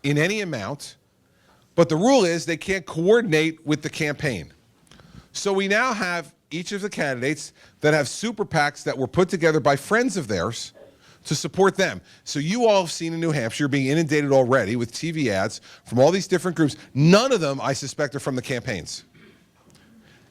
in any amount, but the rule is they can't coordinate with the campaign. So we now have each of the candidates that have super PACs that were put together by friends of theirs to support them. So you all have seen in New Hampshire being inundated already with TV ads from all these different groups. None of them, I suspect, are from the campaigns.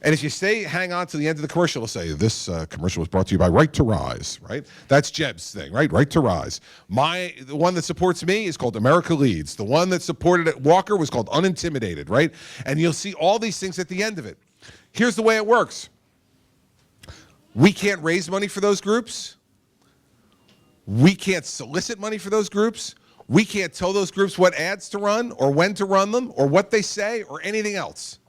And if you hang on to the end of the commercial, it'll say, this commercial was brought to you by Right to Rise, right? That's Jeb's thing, right? Right to Rise. The one that supports me is called America Leads. The one that supported Walker was called Unintimidated, right? And you'll see all these things at the end of it. Here's the way it works. We can't raise money for those groups. We can't solicit money for those groups. We can't tell those groups what ads to run or when to run them or what they say or anything else.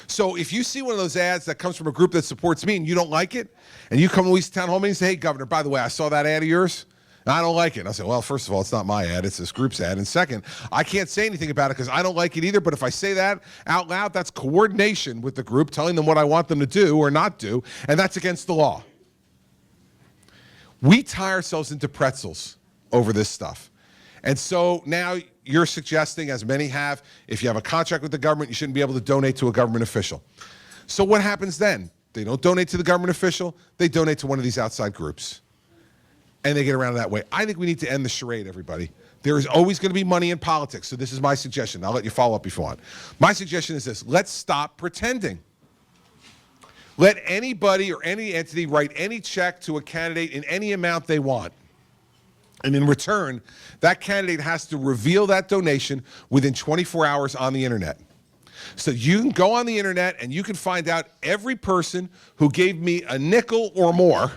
So if you see one of those ads that comes from a group that supports me and you don't like it, and you come to these town hall meetings and say, hey, Governor, by the way, I saw that ad of yours, and I don't like it. And I say, well, first of all, it's not my ad, it's this group's ad. And second, I can't say anything about it because I don't like it either, but if I say that out loud, that's coordination with the group, telling them what I want them to do or not do, and that's against the law. We tie ourselves into pretzels over this stuff. And so now you're suggesting, as many have, if you have a contract with the government, you shouldn't be able to donate to a government official. So what happens then? They don't donate to the government official, they donate to one of these outside groups. And they get around it that way. I think we need to end the charade, everybody. There is always going to be money in politics, so this is my suggestion. I'll let you follow up if you want. My suggestion is this: let's stop pretending. Let anybody or any entity write any check to a candidate in any amount they want. And in return, that candidate has to reveal that donation within 24 hours on the internet. So you can go on the internet and you can find out every person who gave me a nickel or more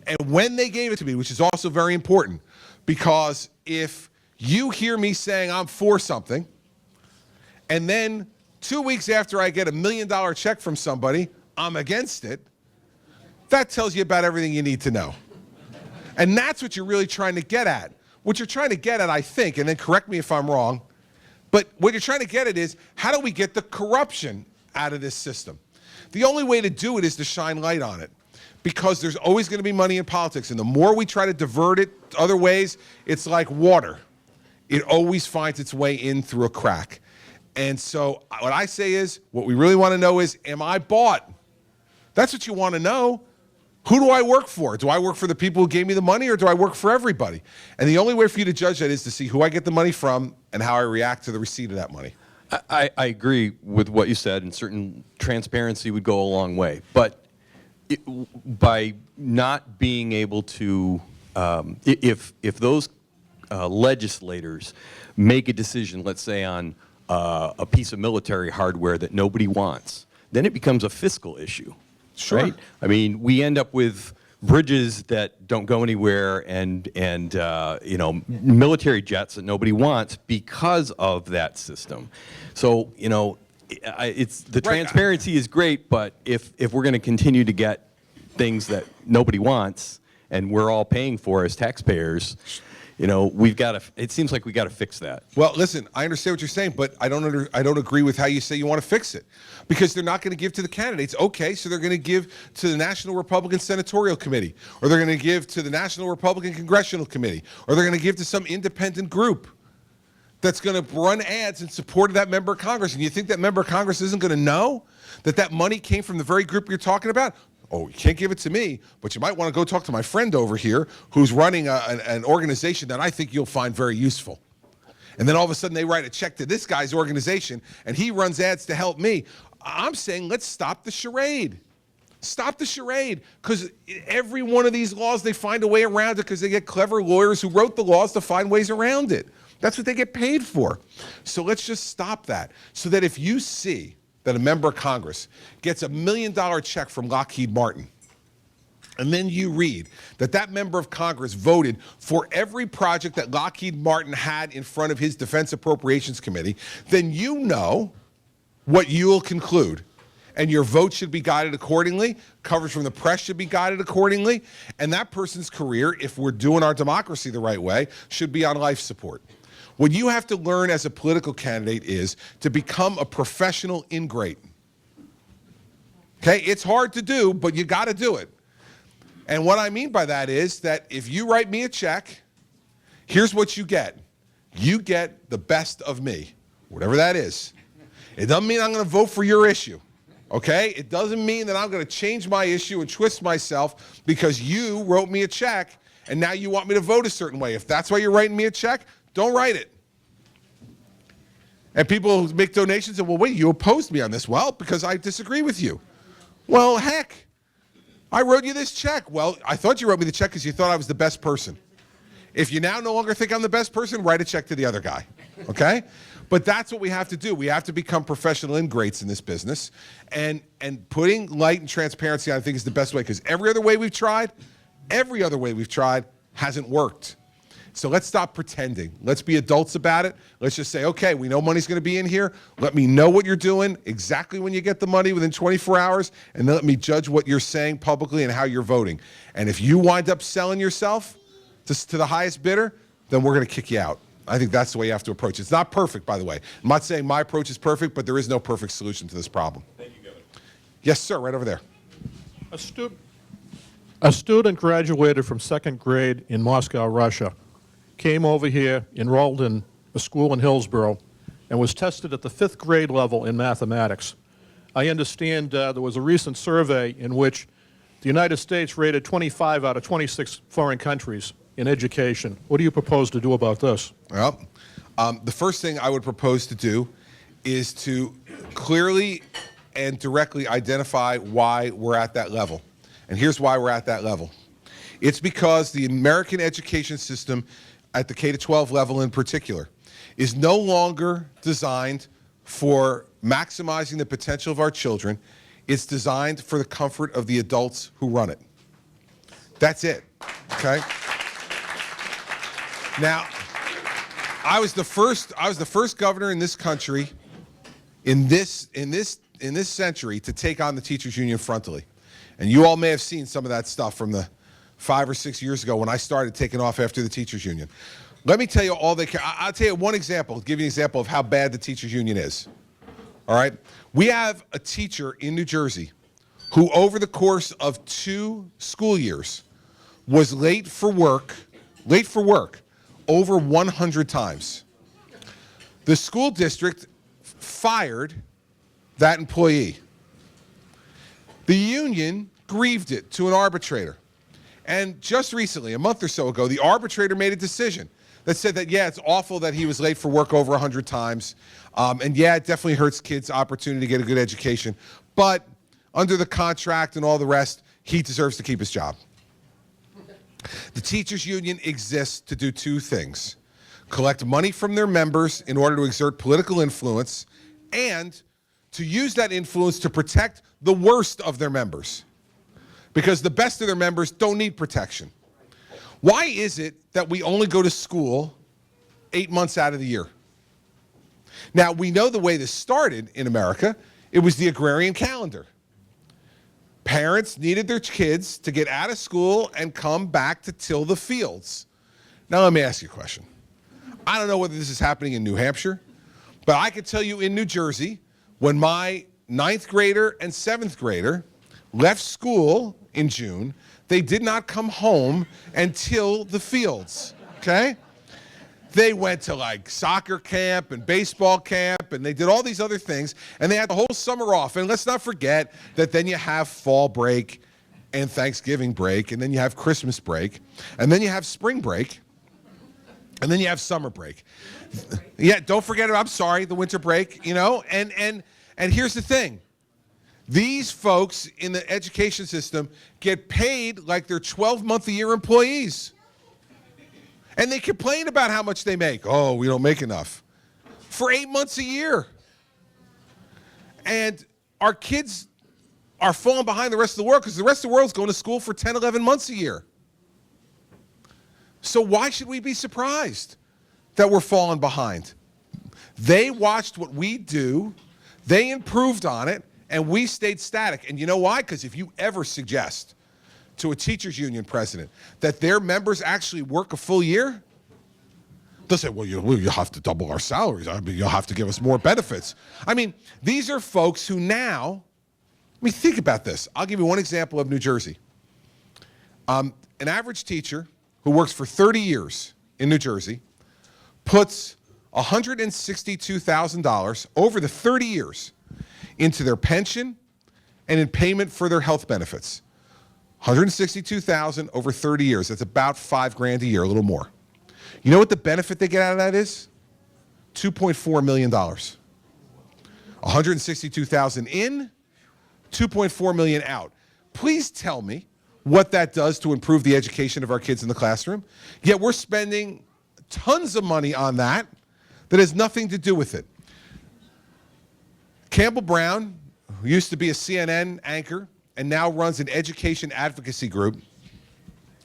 and when they gave it to me, which is also very important, because if you hear me saying I'm for something and then 2 weeks after I get $1 million check from somebody, I'm against it, that tells you about everything you need to know. And that's what you're really trying to get at. What you're trying to get at, I think, and then correct me if I'm wrong, but what you're trying to get at is, how do we get the corruption out of this system? The only way to do it is to shine light on it, because there's always going to be money in politics, and the more we try to divert it other ways, it's like water. It always finds its way in through a crack. And so what I say is, what we really want to know is, am I bought? That's what you want to know. Who do I work for? Do I work for the people who gave me the money, or do I work for everybody? And the only way for you to judge that is to see who I get the money from and how I react to the receipt of that money. I agree with what you said, and certain transparency would go a long way. But by not being able to, if those legislators make a decision, let's say on a piece of military hardware that nobody wants, then it becomes a fiscal issue. Sure. Right? I mean, we end up with bridges that don't go anywhere, and you know, military jets that nobody wants because of that system. So, you know, it's the transparency is great, but if we're going to continue to get things that nobody wants and we're all paying for as taxpayers, you know, we've got to. It seems like we got to fix that. Well, listen, I understand what you're saying, but I don't agree with how you say you want to fix it, because they're not going to give to the candidates. Okay, so they're going to give to the National Republican Senatorial Committee, or they're going to give to the National Republican Congressional Committee, or they're going to give to some independent group that's going to run ads in support of that member of Congress. And you think that member of Congress isn't going to know that that money came from the very group you're talking about? Oh, you can't give it to me, but you might want to go talk to my friend over here who's running an organization that I think you'll find very useful. And then all of a sudden they write a check to this guy's organization and he runs ads to help me. I'm saying let's stop the charade. Stop the charade, because every one of these laws, they find a way around it because they get clever lawyers who wrote the laws to find ways around it. That's what they get paid for. So let's just stop that, so that if you see that a member of Congress gets $1 million check from Lockheed Martin, and then you read that that member of Congress voted for every project that Lockheed Martin had in front of his Defense Appropriations Committee, then you know what you will conclude. And your vote should be guided accordingly. Coverage from the press should be guided accordingly. And that person's career, if we're doing our democracy the right way, should be on life support. What you have to learn as a political candidate is to become a professional ingrate. Okay, it's hard to do, but you got to do it. And what I mean by that is that if you write me a check, here's what you get. You get the best of me, whatever that is. It doesn't mean I'm going to vote for your issue. Okay? It doesn't mean that I'm going to change my issue and twist myself because you wrote me a check and now you want me to vote a certain way. If that's why you're writing me a check, don't write it. And people who make donations say, well, wait, you opposed me on this. Well, because I disagree with you. Well, heck, I wrote you this check. Well, I thought you wrote me the check because you thought I was the best person. If you now no longer think I'm the best person, write a check to the other guy, okay? But that's what we have to do. We have to become professional ingrates in this business. And putting light and transparency, I think, is the best way, because every other way we've tried hasn't worked. So let's stop pretending. Let's be adults about it. Let's just say, okay, we know money's going to be in here. Let me know what you're doing, exactly when you get the money within 24 hours, and then let me judge what you're saying publicly and how you're voting. And if you wind up selling yourself to the highest bidder, then we're going to kick you out. I think that's the way you have to approach it. It's not perfect, by the way. I'm not saying my approach is perfect, but there is no perfect solution to this problem. Thank you, Governor. Yes, sir, right over there. A student graduated from second grade in Moscow, Russia, came over here, enrolled in a school in Hillsborough, and was tested at the 5th grade level in mathematics. I understand there was a recent survey in which the United States rated 25 out of 26 foreign countries in education. What do you propose to do about this? Well, the first thing I would propose to do is to clearly and directly identify why we're at that level. And here's why we're at that level. It's because the American education system, at the K-12 level in particular, is no longer designed for maximizing the potential of our children. It's designed for the comfort of the adults who run it. That's it, okay? Now, I was the first governor in this country in this century to take on the teachers union frontally. And you all may have seen some of that stuff from the 5 or 6 years ago when I started taking off after the teachers union. Let me tell you all they care. I'll tell you one example, give you an example of how bad the teachers union is. All right? We have a teacher in New Jersey who over the course of 2 school years was late for work over 100 times. The school district fired that employee. The union grieved it to an arbitrator. And just recently, a month or so ago, the arbitrator made a decision that said that, yeah, it's awful that he was late for work over 100 times. And yeah, it definitely hurts kids' opportunity to get a good education. But under the contract and all the rest, he deserves to keep his job. The teachers union exists to do 2 things: collect money from their members in order to exert political influence, and to use that influence to protect the worst of their members. Because the best of their members don't need protection. Why is it that we only go to school 8 months out of the year? Now, we know the way this started in America. It was the agrarian calendar. Parents needed their kids to get out of school and come back to till the fields. Now, let me ask you a question. I don't know whether this is happening in New Hampshire, but I can tell you in New Jersey, when my 9th grader and 7th grader left school in June, they did not come home and till the fields, okay? They went to like soccer camp and baseball camp, and they did all these other things, and they had the whole summer off. And let's not forget that then you have fall break and Thanksgiving break, and then you have Christmas break, and then you have spring break, and then you have summer break. Yeah, don't forget about, I'm sorry, the winter break, you know? And here's the thing. These folks in the education system get paid like they're 12-month-a-year employees. And they complain about how much they make. Oh, we don't make enough. For 8 months a year. And our kids are falling behind the rest of the world because the rest of the world's going to school for 10, 11 months a year. So why should we be surprised that we're falling behind? They watched what we do, they improved on it, and we stayed static. And you know why? Because if you ever suggest to a teachers union president that their members actually work a full year, they'll say, well, you have to double our salaries. I mean, you'll have to give us more benefits. I mean, these are folks who now, I mean, think about this. I'll give you one example of New Jersey. An average teacher who works for 30 years in New Jersey puts $162,000 over the 30 years into their pension and in payment for their health benefits. $162,000 over 30 years. That's about $5,000 a year, a little more. You know what the benefit they get out of that is? $2.4 million. $162,000 in, $2.4 million out. Please tell me what that does to improve the education of our kids in the classroom. Yet we're spending tons of money on that has nothing to do with it. Campbell Brown, who used to be a CNN anchor and now runs an education advocacy group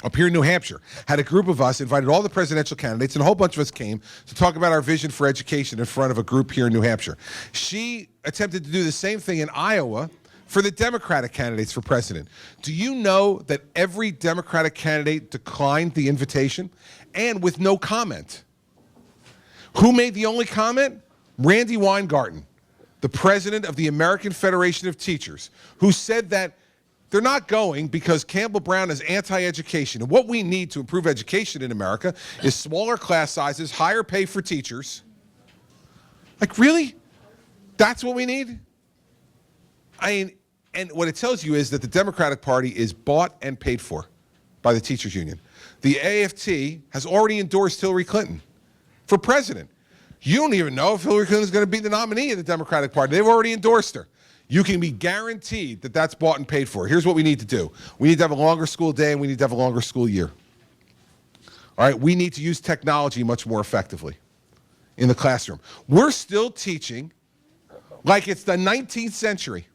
up here in New Hampshire, had a group of us, invited all the presidential candidates, and a whole bunch of us came to talk about our vision for education in front of a group here in New Hampshire. She attempted to do the same thing in Iowa for the Democratic candidates for president. Do you know that every Democratic candidate declined the invitation and with no comment? Who made the only comment? Randy Weingarten, the president of the American Federation of Teachers, who said that they're not going because Campbell Brown is anti-education. And what we need to improve education in America is smaller class sizes, higher pay for teachers. Like, really? That's what we need? I mean, and what it tells you is that the Democratic Party is bought and paid for by the teachers union. The AFT has already endorsed Hillary Clinton for president. You don't even know if Hillary Clinton is going to be the nominee of the Democratic Party. They've already endorsed her. You can be guaranteed that that's bought and paid for. Here's what we need to do. We need to have a longer school day, and we need to have a longer school year. All right, we need to use technology much more effectively in the classroom. We're still teaching like it's the 19th century.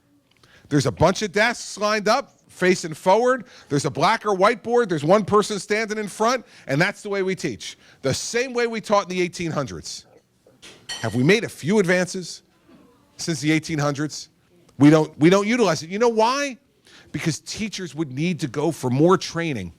There's a bunch of desks lined up, facing forward. There's a black or white board. There's one person standing in front, and that's the way we teach. The same way we taught in the 1800s. Have we made a few advances? since the 1800s. We don't utilize it. You know why? Because teachers would need to go for more training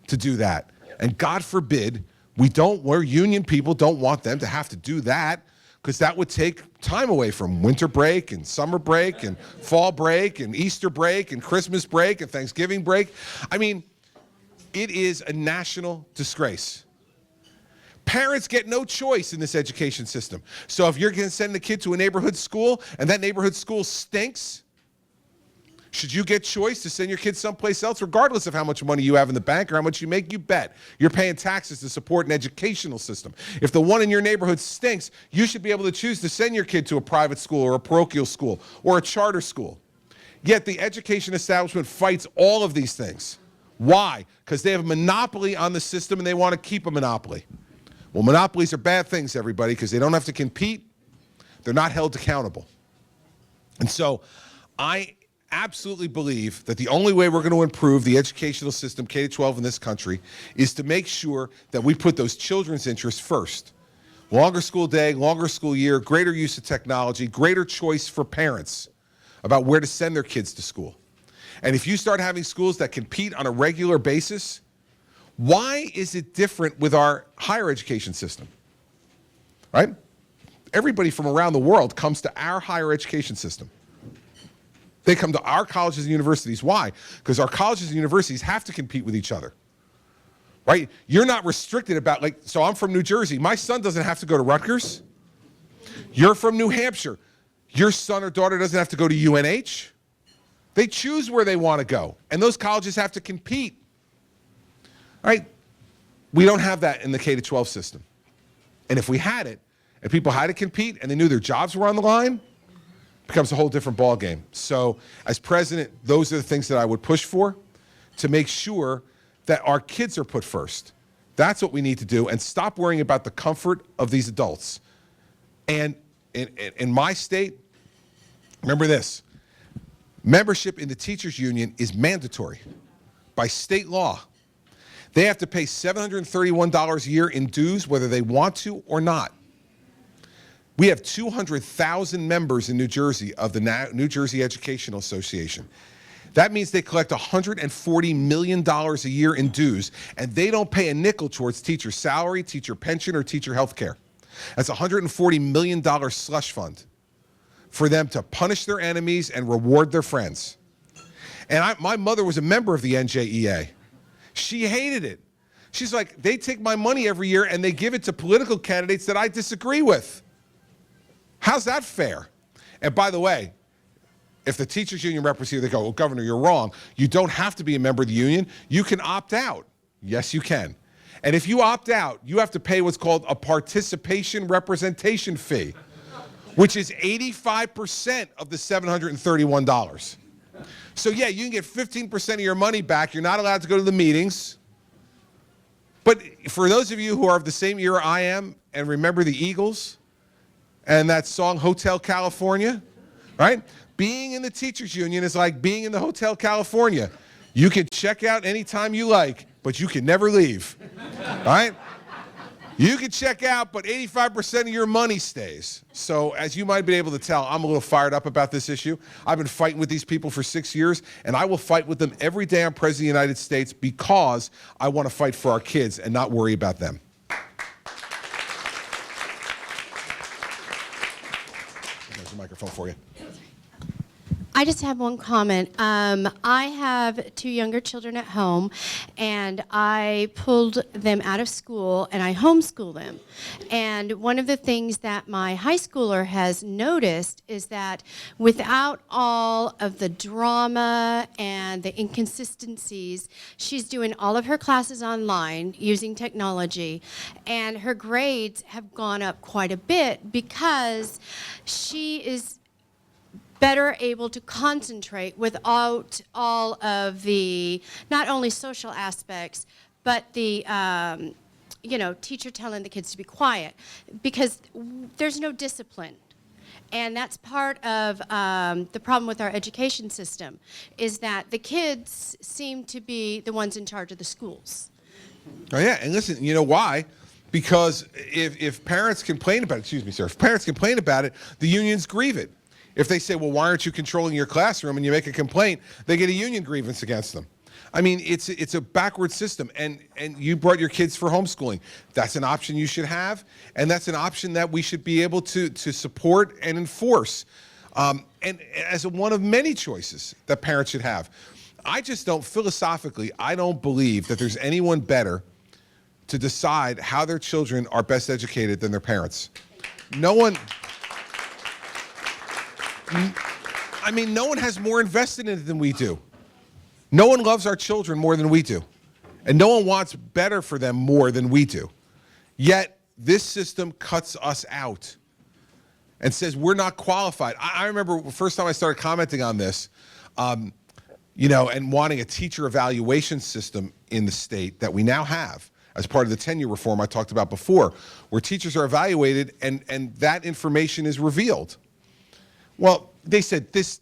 to do that. And God forbid, we're union people, don't want them to have to do that, because that would take time away from winter break and summer break and fall break and Easter break and Christmas break and Thanksgiving break. I mean, it is a national disgrace. Parents get no choice in this education system. So if you're going to send a kid to a neighborhood school and that neighborhood school stinks, should you get choice to send your kids someplace else, regardless of how much money you have in the bank or how much you make? You bet. You're paying taxes to support an educational system. If the one in your neighborhood stinks, you should be able to choose to send your kid to a private school or a parochial school or a charter school. Yet the education establishment fights all of these things. Why? Because they have a monopoly on the system and they want to keep a monopoly. Well, monopolies are bad things, everybody, because they don't have to compete. They're not held accountable. And so I absolutely believe that the only way we're going to improve the educational system, K-12 in this country, is to make sure that we put those children's interests first. Longer school day, longer school year, greater use of technology, greater choice for parents about where to send their kids to school. And if you start having schools that compete on a regular basis, why is it different with our higher education system? Right? Everybody from around the world comes to our higher education system. They come to our colleges and universities. Why? Because our colleges and universities have to compete with each other. Right? You're not restricted about, so I'm from New Jersey. My son doesn't have to go to Rutgers. You're from New Hampshire. Your son or daughter doesn't have to go to UNH. They choose where they want to go. And those colleges have to compete. Right? We don't have that in the K-12 system. And if we had it, and people had to compete, and they knew their jobs were on the line, it becomes a whole different ballgame. So as president, those are the things that I would push for to make sure that our kids are put first. That's what we need to do, and stop worrying about the comfort of these adults. And in my state, remember this, membership in the teachers union is mandatory by state law. They have to pay $731 a year in dues, whether they want to or not. We have 200,000 members in New Jersey of the New Jersey Educational Association. That means they collect $140 million a year in dues, and they don't pay a nickel towards teacher salary, teacher pension, or teacher health care. That's a $140 million slush fund for them to punish their enemies and reward their friends. And my mother was a member of the NJEA. She hated it. She's like, they take my money every year and they give it to political candidates that I disagree with. How's that fair? And by the way, if the teachers union rep was here, they go, well, Governor, you're wrong. You don't have to be a member of the union. You can opt out. Yes, you can. And if you opt out, you have to pay what's called a participation representation fee, which is 85% of the $731. So yeah, you can get 15% of your money back. You're not allowed to go to the meetings. But for those of you who are of the same era I am and remember the Eagles and that song Hotel California, right? Being in the teachers union is like being in the Hotel California. You can check out anytime you like, but you can never leave, right? You can check out, but 85% of your money stays. So as you might be able to tell, I'm a little fired up about this issue. I've been fighting with these people for 6 years, and I will fight with them every day I'm president of the United States because I want to fight for our kids and not worry about them. There's a microphone for you. I just have one comment. I have 2 younger children at home, and I pulled them out of school and I homeschool them. And one of the things that my high schooler has noticed is that without all of the drama and the inconsistencies, she's doing all of her classes online using technology, and her grades have gone up quite a bit because she is better able to concentrate without all of the, not only social aspects, but the, teacher telling the kids to be quiet, because there's no discipline. And that's part of the problem with our education system, is that the kids seem to be the ones in charge of the schools. Oh yeah, and listen, you know why? because if parents complain about it, excuse me, sir, if parents complain about it, the unions grieve it. If they say, well, why aren't you controlling your classroom, and you make a complaint, they get a union grievance against them. I mean, it's a backward system, and you brought your kids for homeschooling. That's an option you should have, and that's an option that we should be able to support and enforce, and as one of many choices that parents should have. I just don't, philosophically, I don't believe that there's anyone better to decide how their children are best educated than their parents. No one, I mean, no one has more invested in it than we do. No one loves our children more than we do. And no one wants better for them more than we do. Yet, this system cuts us out and says we're not qualified. I remember the first time I started commenting on this, you know, and wanting a teacher evaluation system in the state that we now have as part of the tenure reform I talked about before, where teachers are evaluated and that information is revealed. Well, they said this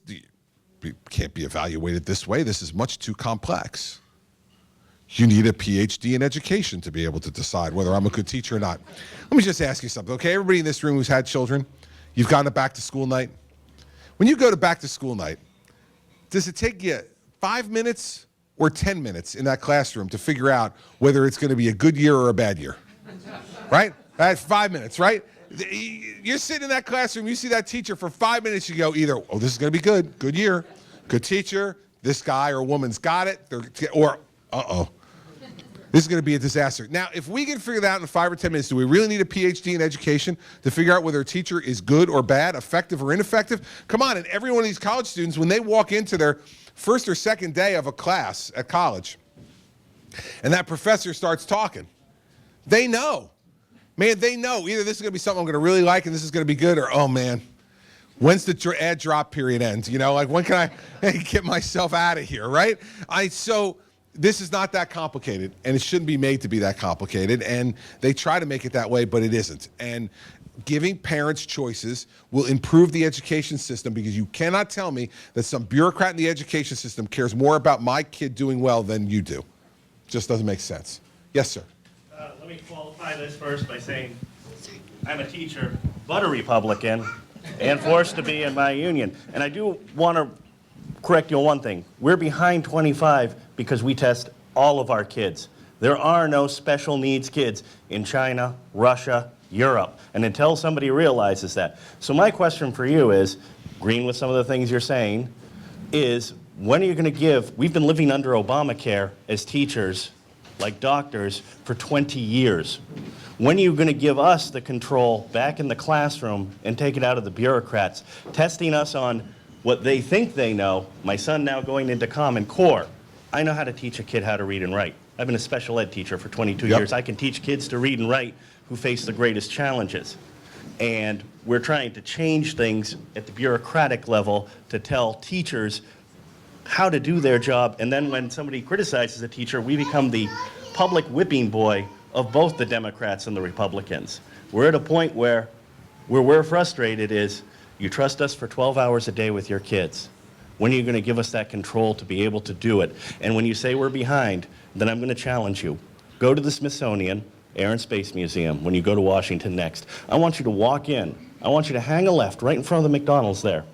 can't be evaluated this way. This is much too complex. You need a PhD in education to be able to decide whether I'm a good teacher or not. Let me just ask you something, okay? Everybody in this room who's had children, you've gone to back to school night. When you go to back to school night, does it take you 5 minutes or 10 minutes in that classroom to figure out whether it's going to be a good year or a bad year? Right? That's 5 minutes, right? You're sitting in that classroom, you see that teacher for 5 minutes, you go either, oh, this is going to be good year, good teacher, this guy or woman's got it, or, uh-oh, this is going to be a disaster. Now, if we can figure that out in 5 or 10 minutes, do we really need a PhD in education to figure out whether a teacher is good or bad, effective or ineffective? Come on, and every one of these college students, when they walk into their first or second day of a class at college, and that professor starts talking, they know. Man, they know either this is going to be something I'm going to really like and this is going to be good, or, oh, man, when's the ad drop period end? You know, like, when can I get myself out of here, right? So this is not that complicated, and it shouldn't be made to be that complicated, and they try to make it that way, but it isn't. And giving parents choices will improve the education system, because you cannot tell me that some bureaucrat in the education system cares more about my kid doing well than you do. Just doesn't make sense. Yes, sir. Let me qualify this first by saying I'm a teacher, but a Republican, and forced to be in my union. And I do want to correct you on one thing. We're behind 25 because we test all of our kids. There are no special needs kids in China, Russia, Europe. And until somebody realizes that. So my question for you is, agreeing with some of the things you're saying, is when are you going to give, we've been living under Obamacare as teachers, like doctors, for 20 years. When are you going to give us the control back in the classroom and take it out of the bureaucrats, testing us on what they think they know? My son now going into Common Core. I know how to teach a kid how to read and write. I've been a special ed teacher for 22 years. I can teach kids to read and write who face the greatest challenges. And we're trying to change things at the bureaucratic level to tell teachers how to do their job, and then when somebody criticizes a teacher, we become the public whipping boy of both the Democrats and the Republicans. We're at a point where we're frustrated is, you trust us for 12 hours a day with your kids. When are you going to give us that control to be able to do it? And when you say we're behind, then I'm going to challenge you. Go to the Smithsonian Air and Space Museum when you go to Washington next. I want you to walk in. I want you to hang a left right in front of the McDonald's there.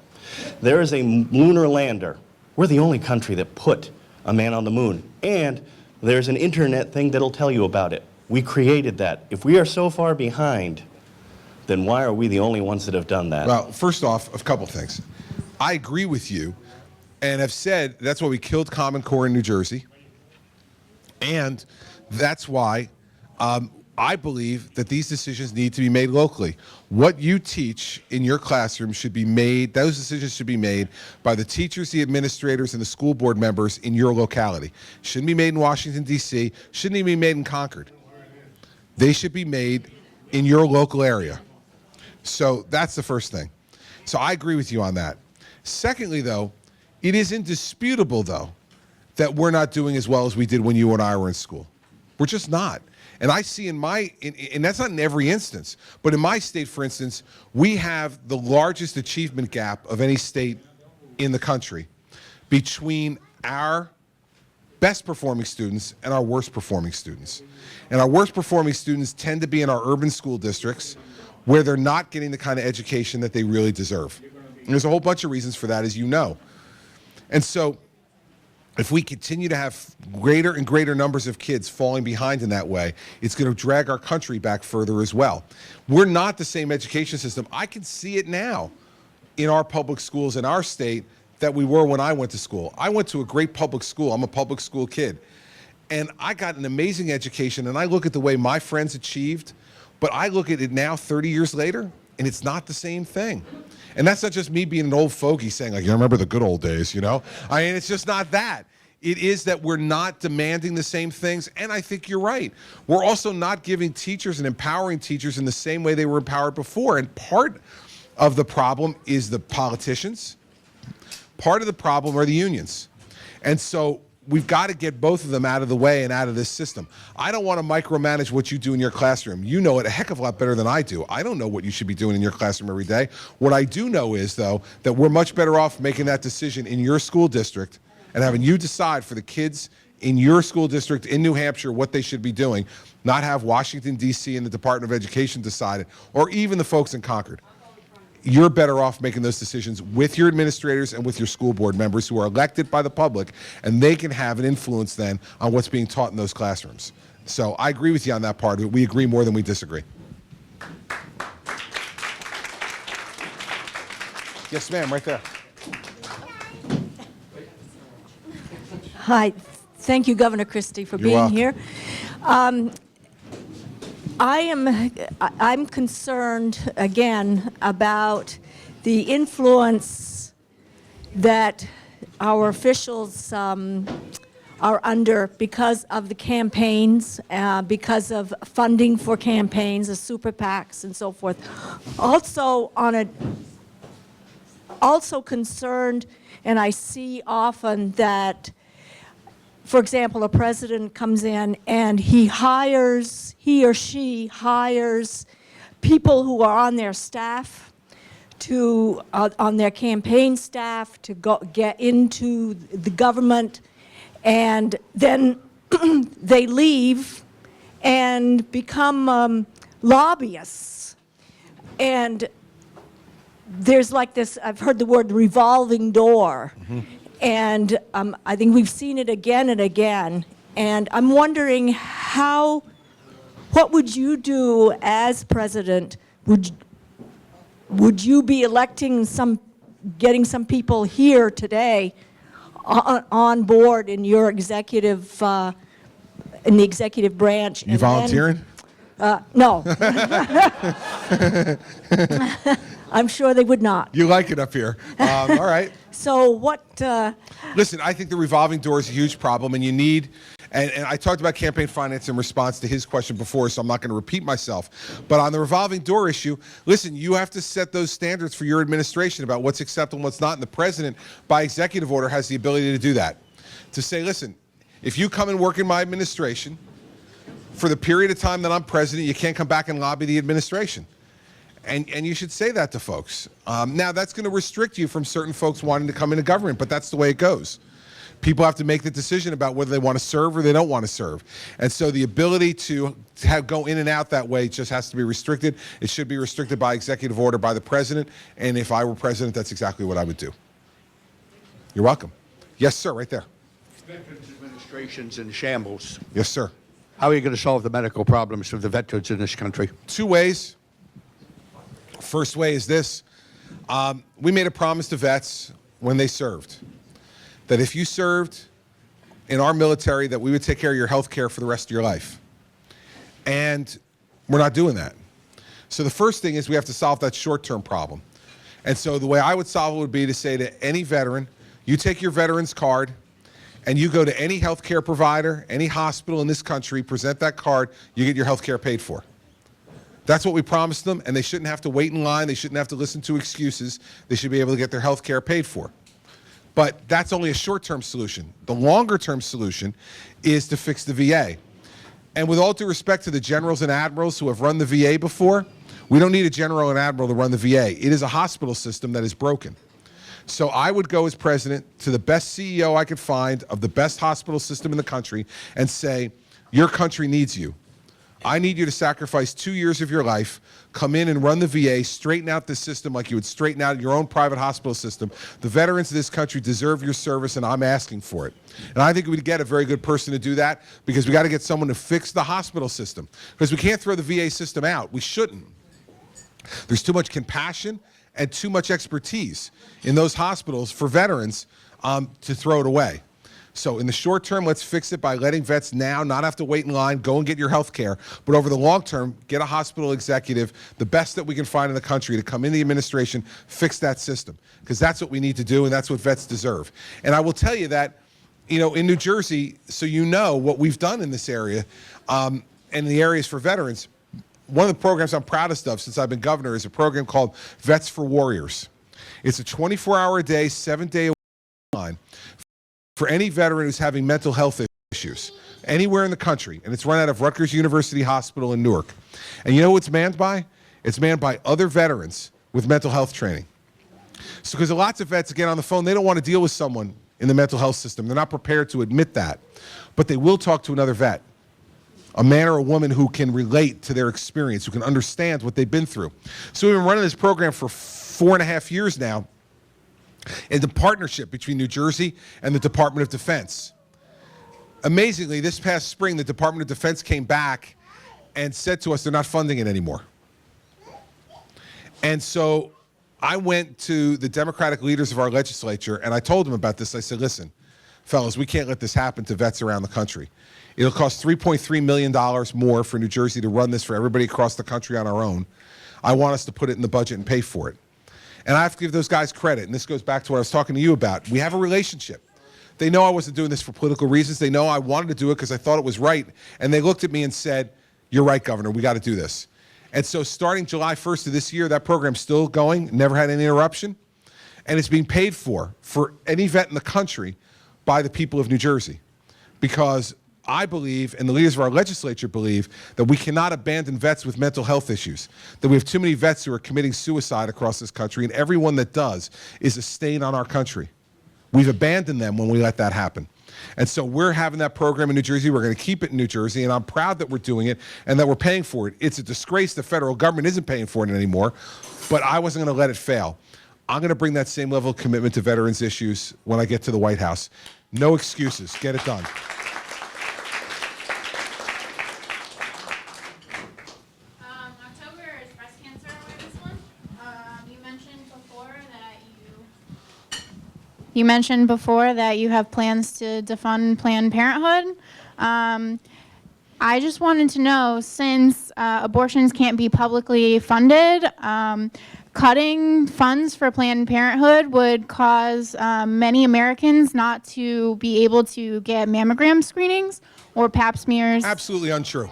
There is a lunar lander. We're the only country that put a man on the moon. And there's an internet thing that'll tell you about it. We created that. If we are so far behind, then why are we the only ones that have done that? Well, first off, a couple things. I agree with you, and have said that's why we killed Common Core in New Jersey. And that's why I believe that these decisions need to be made locally. What you teach in your classroom should be made, those decisions should be made by the teachers, the administrators, and the school board members in your locality. Shouldn't be made in Washington, D.C., shouldn't even be made in Concord. They should be made in your local area. So that's the first thing. So I agree with you on that. Secondly, though, it is indisputable, though, that we're not doing as well as we did when you and I were in school. We're just not. And I see and that's not in every instance, but in my state, for instance, we have the largest achievement gap of any state in the country between our best performing students and our worst performing students. And our worst performing students tend to be in our urban school districts where they're not getting the kind of education that they really deserve. And there's a whole bunch of reasons for that, as you know. And so if we continue to have greater and greater numbers of kids falling behind in that way, it's going to drag our country back further as well. We're not the same education system. I can see it now in our public schools in our state that we were when I went to school. I went to a great public school. I'm a public school kid. And I got an amazing education, and I look at the way my friends achieved, but I look at it now 30 years later, and it's not the same thing. And that's not just me being an old fogey saying, like, you remember the good old days, you know? I mean, it's just not that. It is that we're not demanding the same things, and I think you're right. We're also not giving teachers and empowering teachers in the same way they were empowered before, and part of the problem is the politicians. Part of the problem are the unions. And so we've got to get both of them out of the way and out of this system. I don't want to micromanage what you do in your classroom. You know it a heck of a lot better than I do. I don't know what you should be doing in your classroom every day. What I do know is, though, that we're much better off making that decision in your school district and having you decide for the kids in your school district in New Hampshire what they should be doing, not have Washington, D.C. and the Department of Education decide it, or even the folks in Concord. You're better off making those decisions with your administrators and with your school board members who are elected by the public, and they can have an influence then on what's being taught in those classrooms. So I agree with you on that part. We agree more than we disagree. Yes, ma'am, right there. Hi. Thank you, Governor Christie, for being welcome. here. I'm concerned, again, about the influence that our officials are under because of the campaigns, because of funding for campaigns, the super PACs and so forth. Also concerned, and I see often that, for example, a president comes in and he or she hires people who are on their staff, on their campaign staff, to get into the government, and then they leave and become lobbyists. And there's like this, I've heard the word revolving door. Mm-hmm. And I think we've seen it again and again. And I'm wondering what would you do as president? Would you be getting some people here today on board in your executive, in the executive branch? You volunteering? No. I'm sure they would not. You like it up here. All right. So what... Listen, I think the revolving door is a huge problem, and you need... And I talked about campaign finance in response to his question before, so I'm not going to repeat myself. But on the revolving door issue, listen, you have to set those standards for your administration about what's acceptable and what's not. And the president, by executive order, has the ability to do that. To say, listen, if you come and work in my administration, for the period of time that I'm president, you can't come back and lobby the administration. And you should say that to folks. Now, that's going to restrict you from certain folks wanting to come into government, but that's the way it goes. People have to make the decision about whether they want to serve or they don't want to serve. And so the ability to go in and out that way just has to be restricted. It should be restricted by executive order by the president. And if I were president, that's exactly what I would do. You're welcome. Yes, sir, right there. Veterans administration's in shambles. Yes, sir. How are you going to solve the medical problems of the veterans in this country? 2 ways. First way is this. We made a promise to vets when they served that if you served in our military, that we would take care of your health care for the rest of your life. And we're not doing that. So the first thing is we have to solve that short-term problem. And so the way I would solve it would be to say to any veteran, you take your veteran's card and you go to any health care provider, any hospital in this country, present that card, you get your health care paid for. That's what we promised them, and they shouldn't have to wait in line. They shouldn't have to listen to excuses. They should be able to get their health care paid for. But that's only a short-term solution. The longer-term solution is to fix the VA. And with all due respect to the generals and admirals who have run the VA before, we don't need a general and admiral to run the VA. It is a hospital system that is broken. So I would go as president to the best CEO I could find of the best hospital system in the country and say, your country needs you. I need you to sacrifice 2 years of your life, come in and run the VA, straighten out this system like you would straighten out your own private hospital system. The veterans of this country deserve your service, and I'm asking for it. And I think we'd get a very good person to do that, because we got to get someone to fix the hospital system. Because we can't throw the VA system out. We shouldn't. There's too much compassion and too much expertise in those hospitals for veterans to throw it away. So in the short term, let's fix it by letting vets now not have to wait in line, go and get your health care. But over the long term, get a hospital executive, the best that we can find in the country, to come in the administration, fix that system. Because that's what we need to do, and that's what vets deserve. And I will tell you that, you know, in New Jersey, so you know what we've done in this area, and the areas for veterans, one of the programs I'm proudest of since I've been governor is a program called Vets for Warriors. It's a 24-hour-a-day, 7-day-a-week line for any veteran who's having mental health issues anywhere in the country, and it's run out of Rutgers University Hospital in Newark. And you know who it's manned by? It's manned by other veterans with mental health training. So because lots of vets get on the phone, they don't want to deal with someone in the mental health system. They're not prepared to admit that. But they will talk to another vet, a man or a woman who can relate to their experience, who can understand what they've been through. So we've been running this program for 4.5 years now, in the partnership between New Jersey and the Department of Defense. Amazingly, this past spring, the Department of Defense came back and said to us they're not funding it anymore. And so I went to the Democratic leaders of our legislature and I told them about this. I said, listen, fellas, we can't let this happen to vets around the country. It'll cost $3.3 million more for New Jersey to run this for everybody across the country on our own. I want us to put it in the budget and pay for it. And I have to give those guys credit, and this goes back to what I was talking to you about. We have a relationship. They know I wasn't doing this for political reasons. They know I wanted to do it because I thought it was right. And they looked at me and said, you're right, Governor, we got to do this. And so starting July 1st of this year, that program's still going, never had any interruption. And it's being paid for any vet in the country by the people of New Jersey. Because I believe, and the leaders of our legislature believe, that we cannot abandon vets with mental health issues, that we have too many vets who are committing suicide across this country, and everyone that does is a stain on our country. We've abandoned them when we let that happen. And so we're having that program in New Jersey. We're going to keep it in New Jersey, and I'm proud that we're doing it and that we're paying for it. It's a disgrace the federal government isn't paying for it anymore, but I wasn't going to let it fail. I'm going to bring that same level of commitment to veterans issues when I get to the White House. No excuses. Get it done. You mentioned before that you have plans to defund Planned Parenthood. I just wanted to know, since abortions can't be publicly funded, cutting funds for Planned Parenthood would cause many Americans not to be able to get mammogram screenings or pap smears. Absolutely untrue.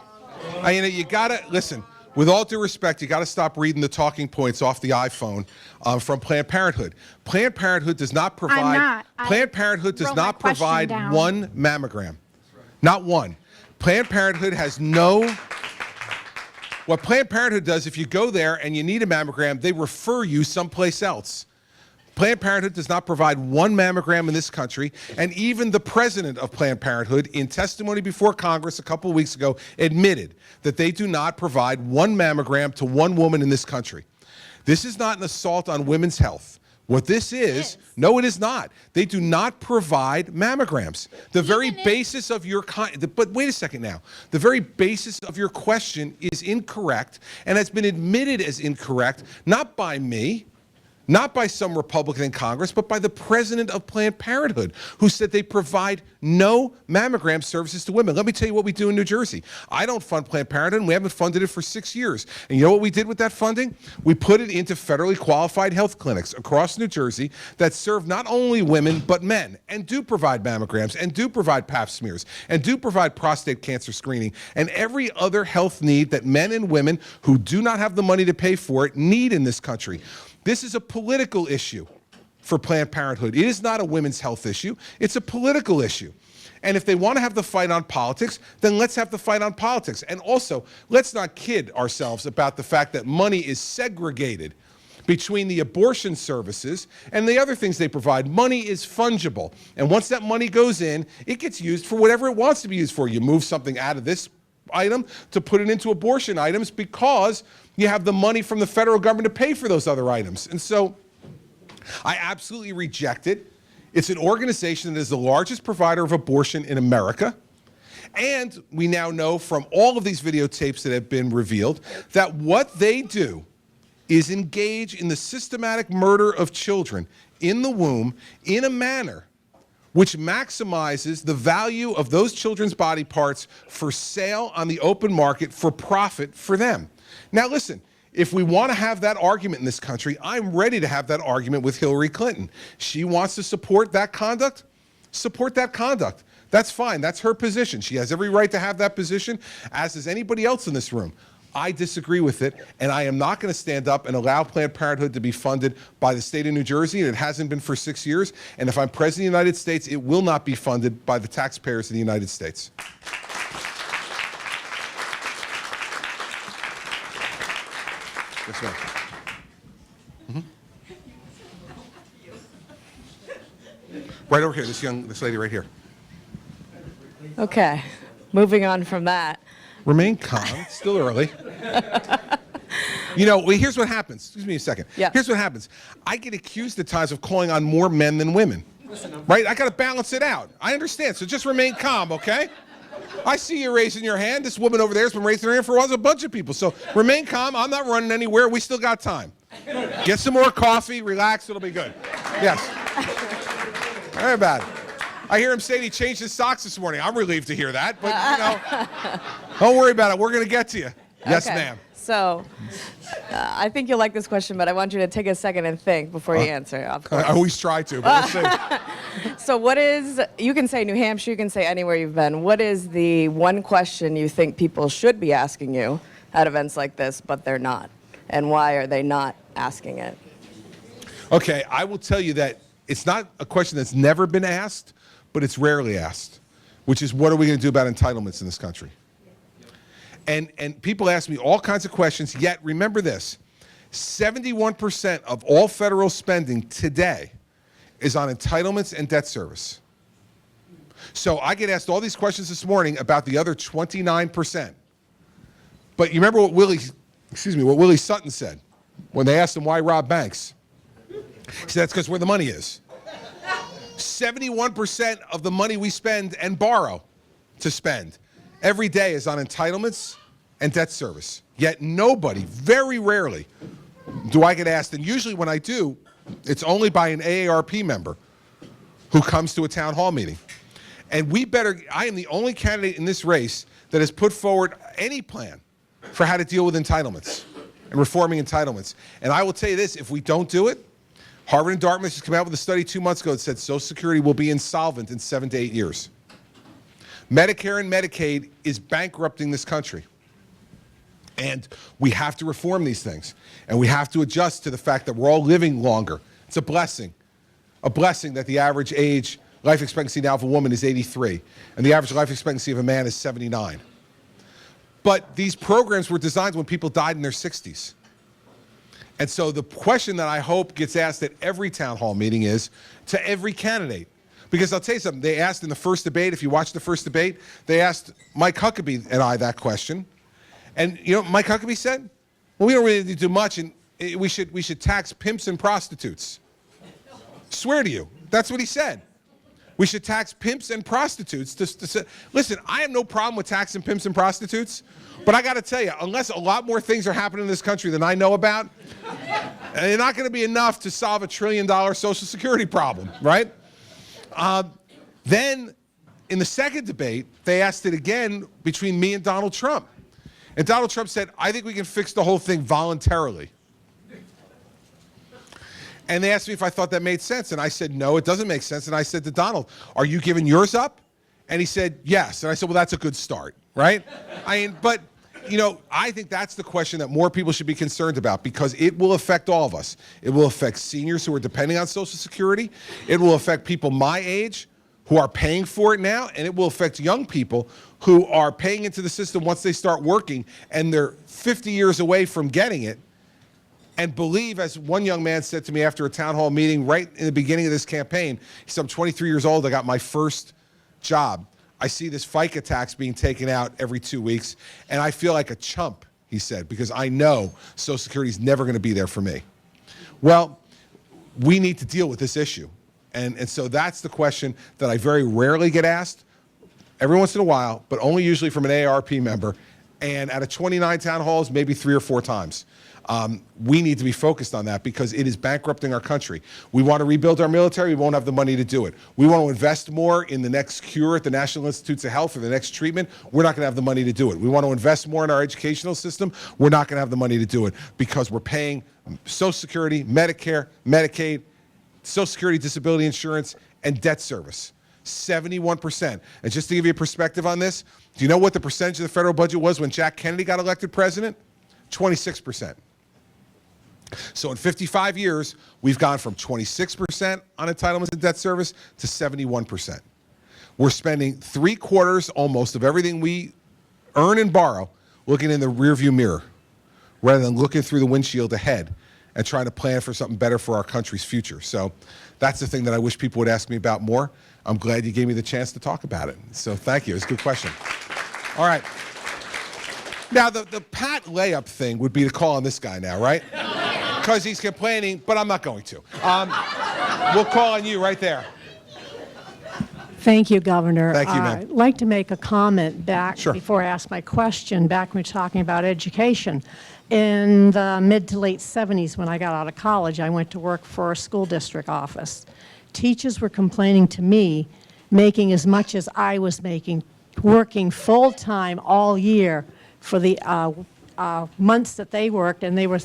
You gotta, listen, with all due respect, you gotta stop reading the talking points off the iPhone from Planned Parenthood. Planned Parenthood does not provide, Planned Parenthood does not provide one mammogram. Not one. Planned Parenthood has no, what Planned Parenthood does, if you go there and you need a mammogram, they refer you someplace else. Planned Parenthood does not provide one mammogram in this country, and even the president of Planned Parenthood, in testimony before Congress a couple of weeks ago, admitted that they do not provide one mammogram to one woman in this country. This is not an assault on women's health. What this is, no, it is not. They do not provide mammograms. The very basis of your, but wait a second now. The very basis of your question is incorrect and has been admitted as incorrect, not by me, not by some Republican in Congress, but by the president of Planned Parenthood, who said they provide no mammogram services to women. Let me tell you what we do in New Jersey. I don't fund Planned Parenthood, and we haven't funded it for 6 years. And you know what we did with that funding? We put it into federally qualified health clinics across New Jersey that serve not only women, but men, and do provide mammograms, and do provide pap smears, and do provide prostate cancer screening, and every other health need that men and women who do not have the money to pay for it need in this country. This is a political issue for Planned Parenthood. It is not a women's health issue. It's a political issue. And if they want to have the fight on politics, then let's have the fight on politics. And also, let's not kid ourselves about the fact that money is segregated between the abortion services and the other things they provide. Money is fungible. And once that money goes in, it gets used for whatever it wants to be used for. You move something out of this item to put it into abortion items because you have the money from the federal government to pay for those other items. And so I absolutely reject it. It's an organization that is the largest provider of abortion in America. And we now know from all of these videotapes that have been revealed that what they do is engage in the systematic murder of children in the womb in a manner which maximizes the value of those children's body parts for sale on the open market for profit for them. Now listen, if we want to have that argument in this country, I'm ready to have that argument with Hillary Clinton. She wants to support that conduct? Support that conduct. That's fine. That's her position. She has every right to have that position, as does anybody else in this room. I disagree with it, and I am not going to stand up and allow Planned Parenthood to be funded by the state of New Jersey, and it hasn't been for 6 years. And if I'm President of the United States, it will not be funded by the taxpayers of the United States. Yes, ma'am. Right over here, this lady right here. Okay, moving on from that. Remain calm. It's still early. You know, well, here's what happens. Excuse me a second. Yeah. Here's what happens. I get accused at times of calling on more men than women. Right? I got to balance it out. I understand. So just remain calm, okay? I see you raising your hand. This woman over there has been raising her hand for a while. There's a bunch of people. So remain calm. I'm not running anywhere. We still got time. Get some more coffee. Relax. It'll be good. Yes. Don't worry about it. I hear him saying he changed his socks this morning. I'm relieved to hear that, but you know, don't worry about it. We're going to get to you. Yes, Okay. ma'am. So, I think you'll like this question, but I want you to take a second and think before you answer, of course. I always try to, but we'll see. So what is, you can say New Hampshire, you can say anywhere you've been. What is the one question you think people should be asking you at events like this, but they're not? And why are they not asking it? Okay, I will tell you that it's not a question that's never been asked, but it's rarely asked, which is what are we going to do about entitlements in this country? And people ask me all kinds of questions, yet remember this, 71% of all federal spending today is on entitlements and debt service. So I get asked all these questions this morning about the other 29%. But you remember what Willie Sutton said when they asked him why rob banks? He said that's because where the money is. 71% of the money we spend and borrow to spend every day is on entitlements and debt service. Yet nobody, very rarely, do I get asked, and usually when I do, it's only by an AARP member who comes to a town hall meeting. And I am the only candidate in this race that has put forward any plan for how to deal with entitlements and reforming entitlements. And I will tell you this, if we don't do it, Harvard and Dartmouth just came out with a study 2 months ago that said Social Security will be insolvent in 7 to 8 years. Medicare and Medicaid is bankrupting this country. And we have to reform these things. And we have to adjust to the fact that we're all living longer. It's a blessing that the average life expectancy now of a woman is 83, and the average life expectancy of a man is 79. But these programs were designed when people died in their 60s. And so the question that I hope gets asked at every town hall meeting is to every candidate. Because I'll tell you something, they asked in the first debate, if you watched the first debate, they asked Mike Huckabee and I that question. And you know what Mike Huckabee said? Well, we don't really do much, and we should tax pimps and prostitutes. Swear to you, that's what he said. We should tax pimps and prostitutes. Listen, I have no problem with taxing pimps and prostitutes, but I got to tell you, unless a lot more things are happening in this country than I know about, they're not going to be enough to solve a $1 trillion Social Security problem, right? Then, in the second debate, they asked it again between me and Donald Trump. And Donald Trump said, I think we can fix the whole thing voluntarily. And they asked me if I thought that made sense. And I said, no, it doesn't make sense. And I said to Donald, are you giving yours up? And he said, yes. And I said, well, that's a good start, right? But, you know, I think that's the question that more people should be concerned about, because it will affect all of us. It will affect seniors who are depending on Social Security. It will affect people my age who are paying for it now. And it will affect young people who are paying into the system once they start working and they're 50 years away from getting it. and believe, as one young man said to me after a town hall meeting right in the beginning of this campaign, he said, I'm 23 years old, I got my first job. I see this FICA tax being taken out every 2 weeks, and I feel like a chump, he said, because I know Social Security is never going to be there for me. Well, we need to deal with this issue. And so that's the question that I very rarely get asked, every once in a while, but only usually from an AARP member. And out of 29 town halls, maybe 3 or 4 times. We need to be focused on that because it is bankrupting our country. We want to rebuild our military, we won't have the money to do it. We want to invest more in the next cure at the National Institutes of Health or the next treatment, we're not going to have the money to do it. We want to invest more in our educational system, we're not going to have the money to do it because we're paying Social Security, Medicare, Medicaid, Social Security disability insurance, and debt service. 71%. And just to give you a perspective on this, do you know what the percentage of the federal budget was when Jack Kennedy got elected president? 26%. So in 55 years, we've gone from 26% on entitlements and debt service to 71%. We're spending 3/4 almost of everything we earn and borrow looking in the rearview mirror rather than looking through the windshield ahead and trying to plan for something better for our country's future. So that's the thing that I wish people would ask me about more. I'm glad you gave me the chance to talk about it. So thank you. It's a good question. All right. Now, the pat layup thing would be to call on this guy now, right? Because he's complaining, but I'm not going to. We'll call on you right there. Thank you, Governor. Thank you, ma'am. I'd like to make a comment back Sure. before I ask my question, back when we were talking about education. In the mid to late 70s, when I got out of college, I went to work for a school district office. Teachers were complaining to me, making as much as I was making, working full-time all year for the months that they worked, and they were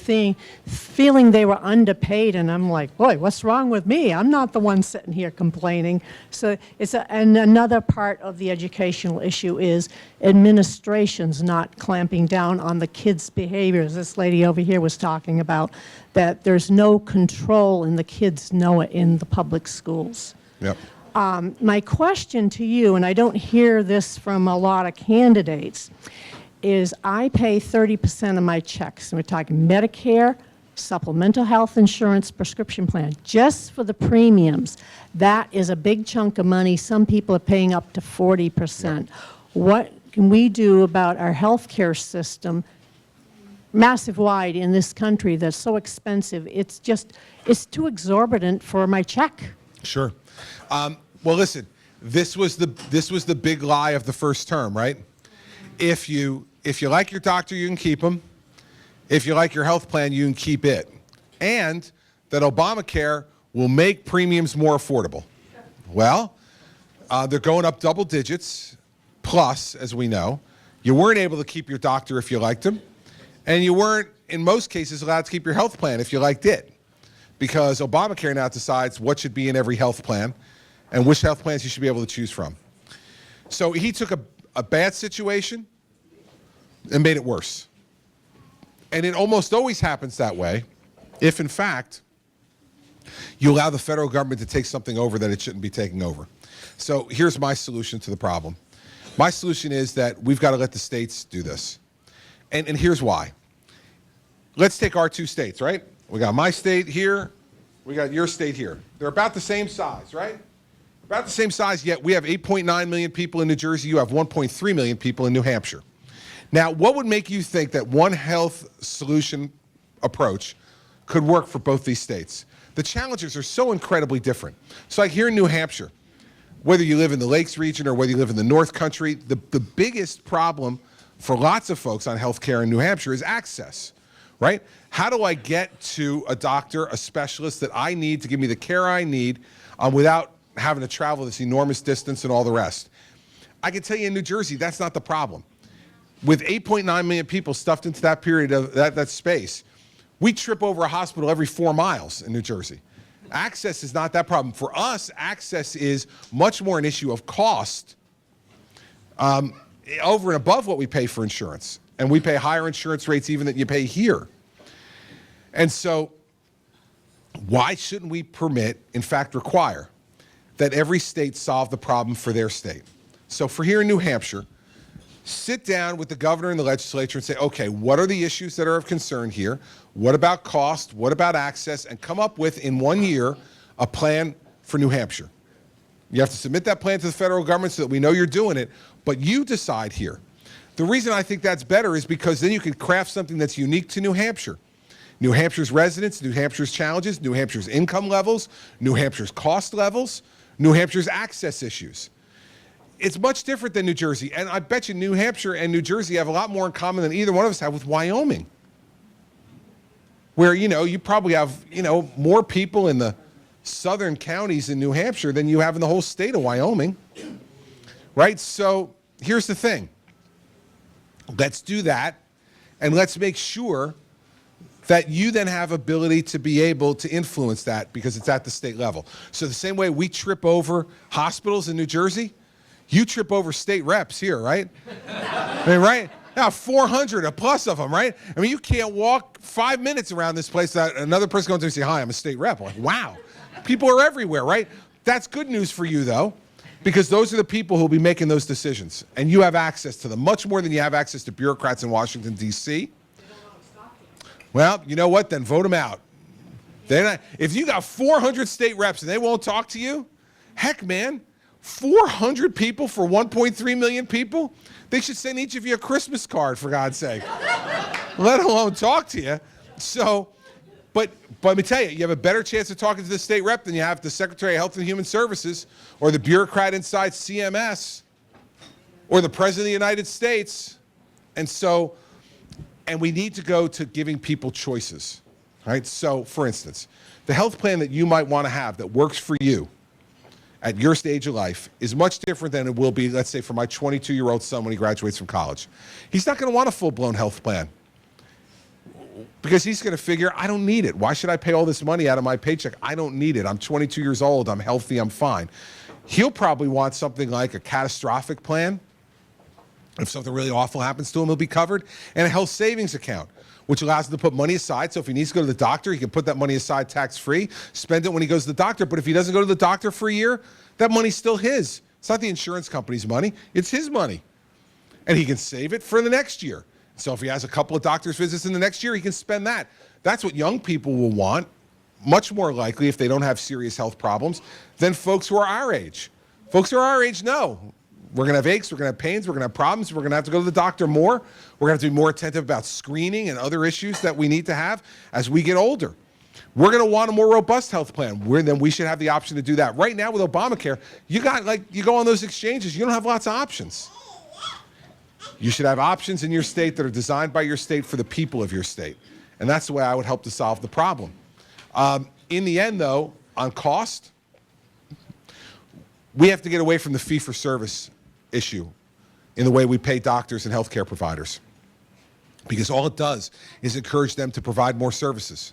feeling they were underpaid, and I'm like, boy, what's wrong with me? I'm not the one sitting here complaining. So and another part of the educational issue is administration's not clamping down on the kids' behaviors. This lady over here was talking about that there's no control and the kids know it in the public schools. Yep. My question to you, and I don't hear this from a lot of candidates, is I pay 30% of my checks, and we're talking Medicare, supplemental health insurance, prescription plan, just for the premiums. That is a big chunk of money. Some people are paying up to 40%. What can we do about our health care system, massive wide in this country, that's so expensive? It's too exorbitant for my check. Sure. Well, listen, this was the big lie of the first term, right? If you like your doctor, you can keep them. If you like your health plan, you can keep it. And that Obamacare will make premiums more affordable. Well, they're going up double digits, plus, as we know. You weren't able to keep your doctor if you liked him. And you weren't, in most cases, allowed to keep your health plan if you liked it. Because Obamacare now decides what should be in every health plan and which health plans you should be able to choose from. So he took a bad situation and made it worse. And it almost always happens that way if, in fact, you allow the federal government to take something over that it shouldn't be taking over. So here's my solution to the problem. My solution is that we've got to let the states do this. And here's why. Let's take our 2 states, right? We got my state here. We got your state here. They're about the same size, right? About the same size, yet we have 8.9 million people in New Jersey. You have 1.3 million people in New Hampshire. Now, what would make you think that one health solution approach could work for both these states? The challenges are so incredibly different. So like here in New Hampshire, whether you live in the Lakes region or whether you live in the North Country, the biggest problem for lots of folks on health care in New Hampshire is access, right? How do I get to a doctor, a specialist that I need to give me the care I need without having to travel this enormous distance and all the rest? I can tell you in New Jersey, that's not the problem. With 8.9 million people stuffed into that period of that space, we trip over a hospital every 4 miles in New Jersey. Access is not that problem. For us, access is much more an issue of cost over and above what we pay for insurance. And we pay higher insurance rates even than you pay here. And so why shouldn't we permit, in fact require, that every state solve the problem for their state? So for here in New Hampshire, sit down with the governor and the legislature and say, okay, what are the issues that are of concern here? What about cost? What about access? And come up with, in 1 year, a plan for New Hampshire. You have to submit that plan to the federal government so that we know you're doing it, but you decide here. The reason I think that's better is because then you can craft something that's unique to New Hampshire. New Hampshire's residents, New Hampshire's challenges, New Hampshire's income levels, New Hampshire's cost levels, New Hampshire's access issues. It's much different than New Jersey, and I bet you New Hampshire and New Jersey have a lot more in common than either one of us have with Wyoming, where, you probably have, more people in the southern counties in New Hampshire than you have in the whole state of Wyoming, right? So here's the thing. Let's do that, and let's make sure that you then have ability to be able to influence that because it's at the state level. So the same way we trip over hospitals in New Jersey, you trip over state reps here, right? I mean, right? Now, 400 plus of them, right? I mean, you can't walk 5 minutes around this place without another person going to and say, hi, I'm a state rep. I'm like, wow. People are everywhere, right? That's good news for you, though, because those are the people who will be making those decisions, and you have access to them, much more than you have access to bureaucrats in Washington, D.C. Well, you know what? Then vote them out. If you got 400 state reps and they won't talk to you, heck, man, 400 people for 1.3 million people? They should send each of you a Christmas card, for God's sake, let alone talk to you. So, but let me tell you, you have a better chance of talking to the state rep than you have the Secretary of Health and Human Services or the bureaucrat inside CMS or the President of the United States. And we need to go to giving people choices, right? So, for instance, the health plan that you might want to have that works for you at your stage of life is much different than it will be, let's say, for my 22-year-old son when he graduates from college. He's not going to want a full-blown health plan because he's going to figure, I don't need it. Why should I pay all this money out of my paycheck? I don't need it. I'm 22 years old. I'm healthy. I'm fine. He'll probably want something like a catastrophic plan. If something really awful happens to him, he'll be covered. And a health savings account, which allows him to put money aside. So if he needs to go to the doctor, he can put that money aside tax-free, spend it when he goes to the doctor. But if he doesn't go to the doctor for a year, that money's still his. It's not the insurance company's money. It's his money. And he can save it for the next year. So if he has a couple of doctor's visits in the next year, he can spend that. That's what young people will want, much more likely if they don't have serious health problems, than folks who are our age. Folks who are our age know. We're going to have aches, we're going to have pains, we're going to have problems, we're going to have to go to the doctor more. We're going to have to be more attentive about screening and other issues that we need to have as we get older. We're going to want a more robust health plan. Then we should have the option to do that. Right now with Obamacare, you go on those exchanges, you don't have lots of options. You should have options in your state that are designed by your state for the people of your state. And that's the way I would help to solve the problem. In the end, though, on cost, we have to get away from the fee-for-service issue in the way we pay doctors and healthcare providers, because all it does is encourage them to provide more services,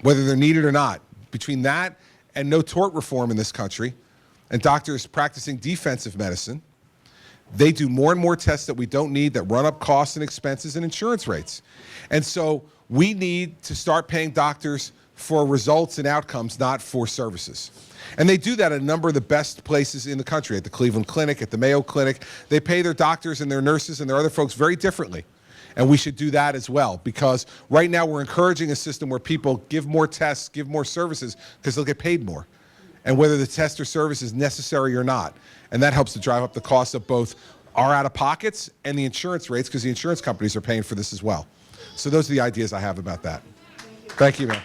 whether they're needed or not. Between that and no tort reform in this country and doctors practicing defensive medicine, they do more and more tests that we don't need that run up costs and expenses and insurance rates. And so we need to start paying doctors for results and outcomes, not for services. And they do that at a number of the best places in the country, at the Cleveland Clinic, at the Mayo Clinic. They pay their doctors and their nurses and their other folks very differently. And we should do that as well, because right now we're encouraging a system where people give more tests, give more services, because they'll get paid more, and whether the test or service is necessary or not. And that helps to drive up the cost of both our out-of-pockets and the insurance rates, because the insurance companies are paying for this as well. So those are the ideas I have about that. Thank you, man.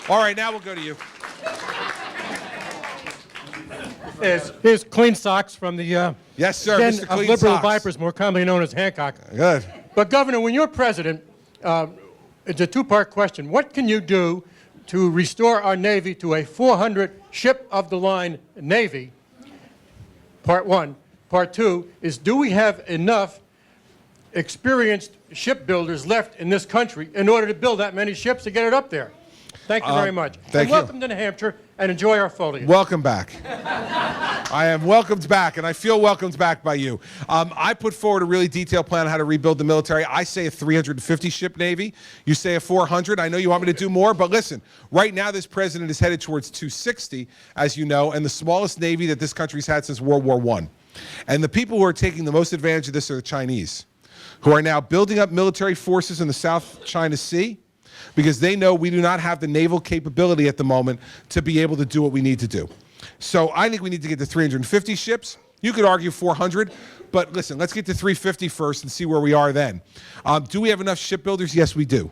All right, now we'll go to you. Here's Clean Socks from the yes, sir, Den Mr. of Clean Liberal Socks. Vipers, more commonly known as Hancock. Good. But Governor, when you're president, it's a two-part question. What can you do to restore our Navy to a 400 ship-of-the-line Navy? Part one. Part two is, do we have enough experienced shipbuilders left in this country in order to build that many ships to get it up there? Thank you very much. Thank you. Welcome to New Hampshire, and enjoy our foliage. Welcome back. I am welcomed back, and I feel welcomed back by you. I put forward a really detailed plan on how to rebuild the military. I say a 350-ship Navy. You say a 400. I know you want me to do more, but listen, right now this president is headed towards 260, as you know, and the smallest Navy that this country's had since World War I. And the people who are taking the most advantage of this are the Chinese, who are now building up military forces in the South China Sea because they know we do not have the naval capability at the moment to be able to do what we need to do. So I think we need to get to 350 ships. You could argue 400, but listen, let's get to 350 first and see where we are then. Do we have enough shipbuilders? Yes, we do.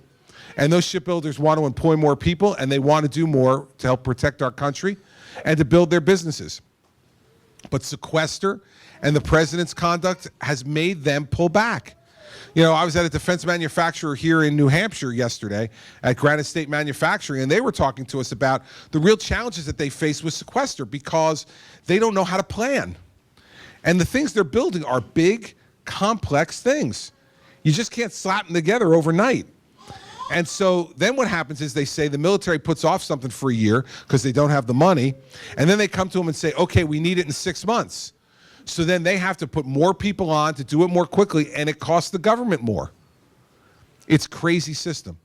And those shipbuilders want to employ more people, and they want to do more to help protect our country and to build their businesses. But sequester and the president's conduct has made them pull back. You know, I was at a defense manufacturer here in New Hampshire yesterday at Granite State Manufacturing, and they were talking to us about the real challenges that they face with sequester because they don't know how to plan. And the things they're building are big, complex things. You just can't slap them together overnight. And so then what happens is they say the military puts off something for a year because they don't have the money, and then they come to them and say, okay, we need it in 6 months. So then they have to put more people on to do it more quickly, and it costs the government more. It's a crazy system.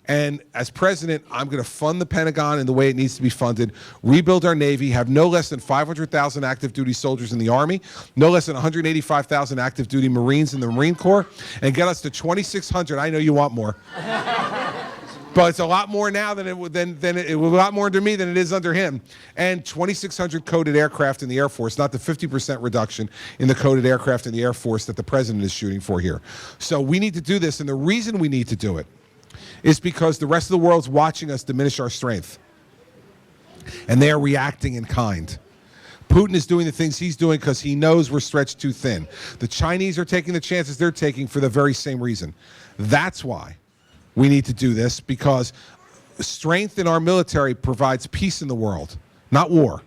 And as president, I'm going to fund the Pentagon in the way it needs to be funded, rebuild our Navy, have no less than 500,000 active duty soldiers in the Army, no less than 185,000 active duty Marines in the Marine Corps, and get us to 2,600. I know you want more. But it's a lot more now than it was a lot more under me than it is under him. And 2,600 coded aircraft in the Air Force, not the 50% reduction in the coded aircraft in the Air Force that the president is shooting for here. So we need to do this, and the reason we need to do it is because the rest of the world's watching us diminish our strength. And they are reacting in kind. Putin is doing the things he's doing because he knows we're stretched too thin. The Chinese are taking the chances they're taking for the very same reason. That's why we need to do this, because strength in our military provides peace in the world, not war,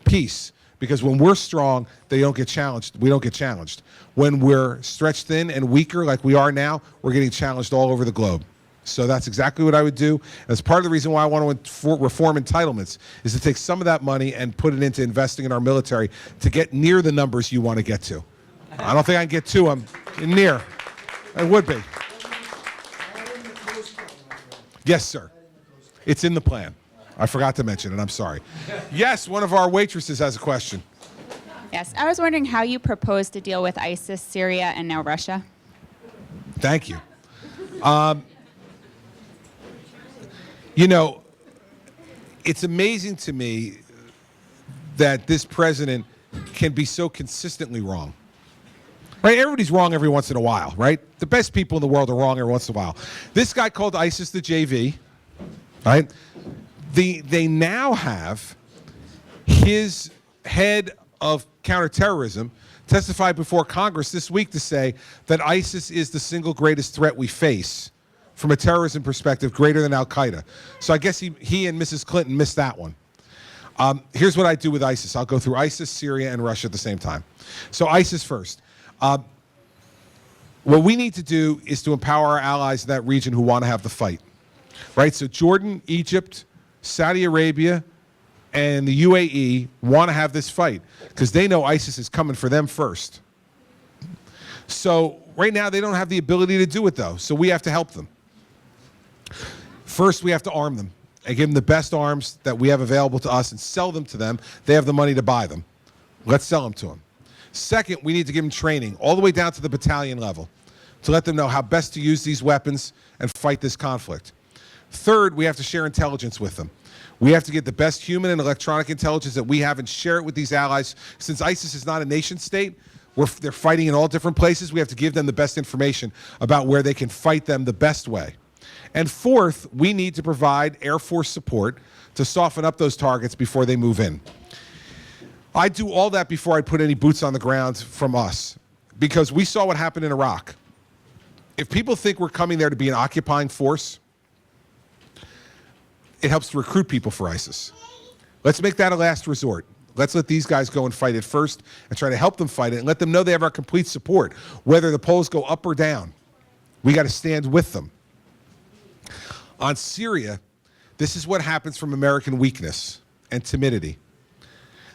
peace. Because when we're strong, they don't get challenged. We don't get challenged. When we're stretched thin and weaker like we are now, we're getting challenged all over the globe. So that's exactly what I would do. That's part of the reason why I want to reform entitlements, is to take some of that money and put it into investing in our military to get near the numbers you want to get to. I don't think I can get to them. Near. I would be. Yes, sir. It's in the plan. I forgot to mention it. I'm sorry. Yes, one of our waitresses has a question. Yes, I was wondering how you propose to deal with ISIS, Syria, and now Russia. Thank you. You know, it's amazing to me that this president can be so consistently wrong. Right? Everybody's wrong every once in a while, right? The best people in the world are wrong every once in a while. This guy called ISIS the JV, right? They now have his head of counterterrorism testified before Congress this week to say that ISIS is the single greatest threat we face from a terrorism perspective, greater than Al-Qaeda. So I guess he and Mrs. Clinton missed that one. Here's what I do with ISIS. I'll go through ISIS, Syria, and Russia at the same time. So ISIS first. What we need to do is to empower our allies in that region who want to have the fight, right? So Jordan, Egypt, Saudi Arabia, and the UAE want to have this fight because they know ISIS is coming for them first. So right now they don't have the ability to do it, though, so we have to help them. First, we have to arm them and give them the best arms that we have available to us and sell them to them. They have the money to buy them. Let's sell them to them. Second, we need to give them training all the way down to the battalion level to let them know how best to use these weapons and fight this conflict. Third, we have to share intelligence with them. We have to get the best human and electronic intelligence that we have and share it with these allies. Since ISIS is not a nation state, they're fighting in all different places. We have to give them the best information about where they can fight them the best way. And fourth, we need to provide Air Force support to soften up those targets before they move in. I do all that before I put any boots on the ground from us, because we saw what happened in Iraq. If people think we're coming there to be an occupying force, it helps to recruit people for ISIS. Let's make that a last resort. Let's let these guys go and fight it first and try to help them fight it and let them know they have our complete support, whether the polls go up or down. We got to stand with them. On Syria, this is what happens from American weakness and timidity.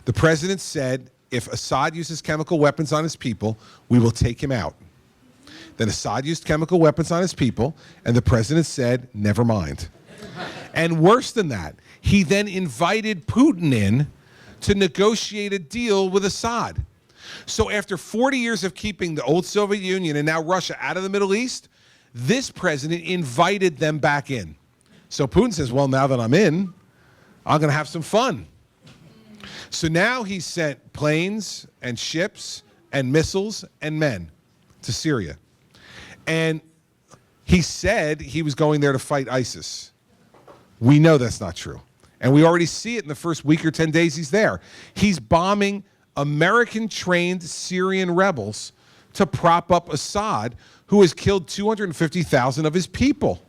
The president said, if Assad uses chemical weapons on his people, we will take him out. Then Assad used chemical weapons on his people, and the president said, never mind. And worse than that, he then invited Putin in to negotiate a deal with Assad. So after 40 years of keeping the old Soviet Union and now Russia out of the Middle East, this president invited them back in. So Putin says, well, now that I'm in, I'm going to have some fun. So now he's sent planes and ships and missiles and men to Syria. And he said he was going there to fight ISIS. We know that's not true. And we already see it in the first week or 10 days he's there. He's bombing American-trained Syrian rebels to prop up Assad, who has killed 250,000 of his people,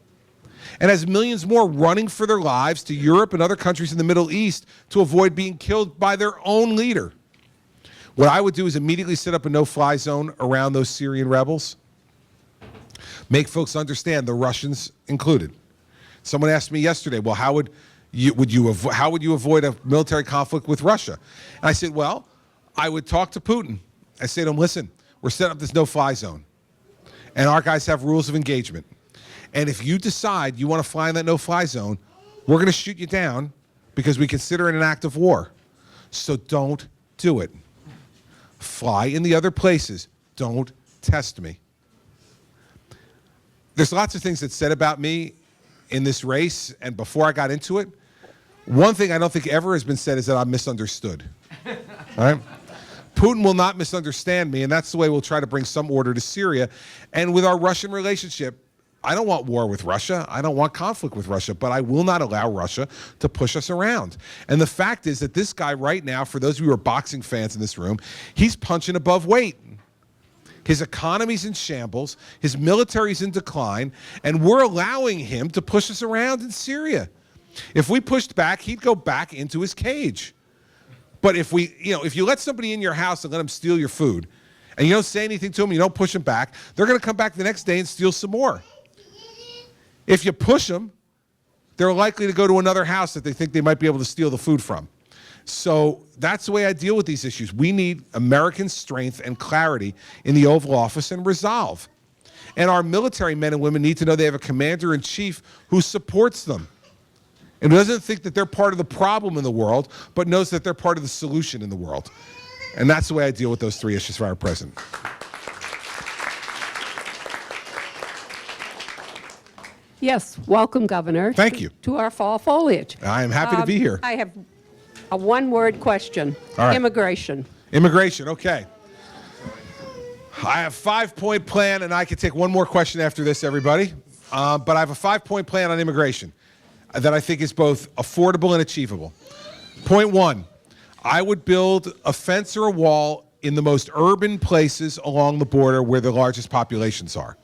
and has millions more running for their lives to Europe and other countries in the Middle East to avoid being killed by their own leader. What I would do is immediately set up a no-fly zone around those Syrian rebels, make folks understand, the Russians included. Someone asked me yesterday, well, how would you avoid a military conflict with Russia? And I said, well, I would talk to Putin. I say to him, listen, we're setting up this no-fly zone, and our guys have rules of engagement. And if you decide you want to fly in that no-fly zone, we're going to shoot you down because we consider it an act of war. So don't do it. Fly in the other places. Don't test me. There's lots of things that's said about me in this race and before I got into it. One thing I don't think ever has been said is that I'm misunderstood. All right? Putin will not misunderstand me, and that's the way we'll try to bring some order to Syria. And with our Russian relationship, I don't want war with Russia. I don't want conflict with Russia, but I will not allow Russia to push us around. And the fact is that this guy right now, for those of you who are boxing fans in this room, he's punching above weight. His economy's in shambles, his military's in decline, and we're allowing him to push us around in Syria. If we pushed back, he'd go back into his cage. But if if you let somebody in your house and let them steal your food, and you don't say anything to them, you don't push them back, they're going to come back the next day and steal some more. If you push them, they're likely to go to another house that they think they might be able to steal the food from. So that's the way I deal with these issues. We need American strength and clarity in the Oval Office and resolve. And our military men and women need to know they have a commander-in-chief who supports them and who doesn't think that they're part of the problem in the world, but knows that they're part of the solution in the world. And that's the way I deal with those three issues for our president. Yes, welcome, Governor. Thank you. To our fall foliage. I am happy to be here. I have a one-word question. All right. Immigration. Immigration, okay. I have a 5-point plan, and I can take one more question after this, everybody. But I have a 5-point plan on immigration that I think is both affordable and achievable. Point 1, I would build a fence or a wall in the most urban places along the border where the largest populations are.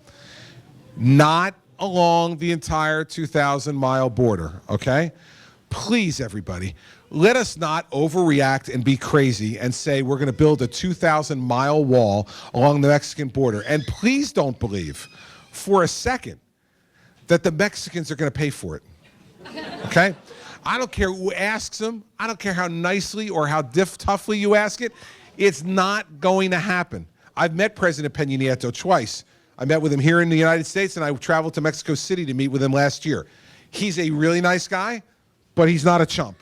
Not along the entire 2,000-mile border, okay? Please, everybody, let us not overreact and be crazy and say we're going to build a 2,000-mile wall along the Mexican border. And please don't believe for a second that the Mexicans are going to pay for it, okay? I don't care who asks them. I don't care how nicely or how toughly you ask it. It's not going to happen. I've met President Peña Nieto twice. I met with him here in the United States, and I traveled to Mexico City to meet with him last year. He's a really nice guy, but he's not a chump.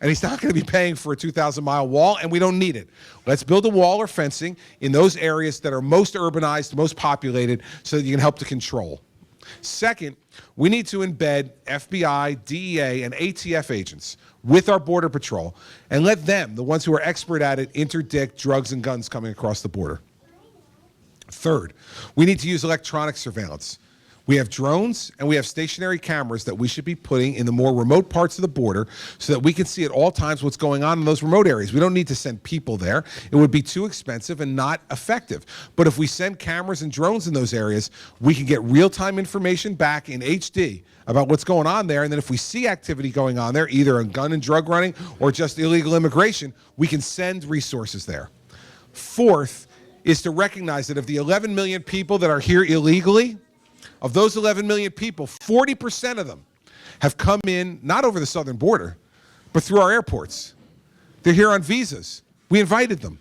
And he's not going to be paying for a 2,000-mile wall, and we don't need it. Let's build a wall or fencing in those areas that are most urbanized, most populated, so that you can help to control. Second, we need to embed FBI, DEA, and ATF agents with our Border Patrol and let them, the ones who are expert at it, interdict drugs and guns coming across the border. Third, we need to use electronic surveillance. We have drones and we have stationary cameras that we should be putting in the more remote parts of the border so that we can see at all times what's going on in those remote areas. We don't need to send people there. It would be too expensive and not effective. But if we send cameras and drones in those areas, we can get real-time information back in HD about what's going on there. And then if we see activity going on there, either a gun and drug running or just illegal immigration, we can send resources there. Fourth is to recognize that of the 11 million people that are here illegally, of those 11 million people, 40% of them have come in, not over the southern border, but through our airports. They're here on visas. We invited them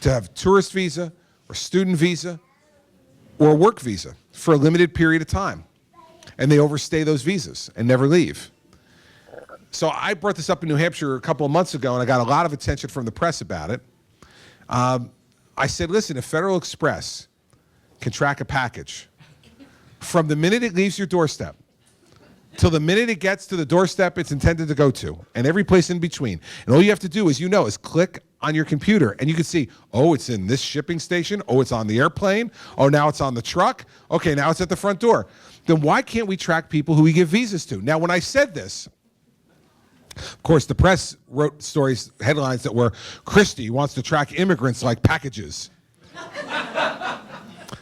to have tourist visa or student visa or a work visa for a limited period of time. And they overstay those visas and never leave. So I brought this up in New Hampshire a couple of months ago, and I got a lot of attention from the press about it. I said, listen, if Federal Express can track a package from the minute it leaves your doorstep till the minute it gets to the doorstep it's intended to go to, and every place in between, and all you have to do is click on your computer, and you can see, oh, it's in this shipping station, oh, it's on the airplane, oh, now it's on the truck, okay, now it's at the front door. Then why can't we track people who we give visas to? Now, when I said this, of course, the press wrote stories, headlines that were, Christie wants to track immigrants like packages.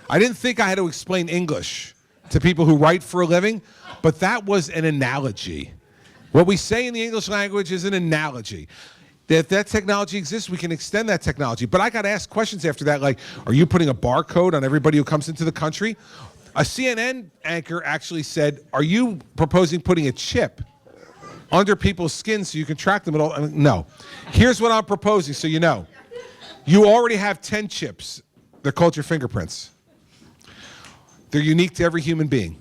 I didn't think I had to explain English to people who write for a living, but that was an analogy. What we say in the English language is an analogy. If that technology exists, we can extend that technology. But I got asked questions after that, like, are you putting a barcode on everybody who comes into the country? A CNN anchor actually said, are you proposing putting a chip under people's skin so you can track them at all? I mean, no. Here's what I'm proposing so you know. You already have 10 chips. They're called your fingerprints. They're unique to every human being.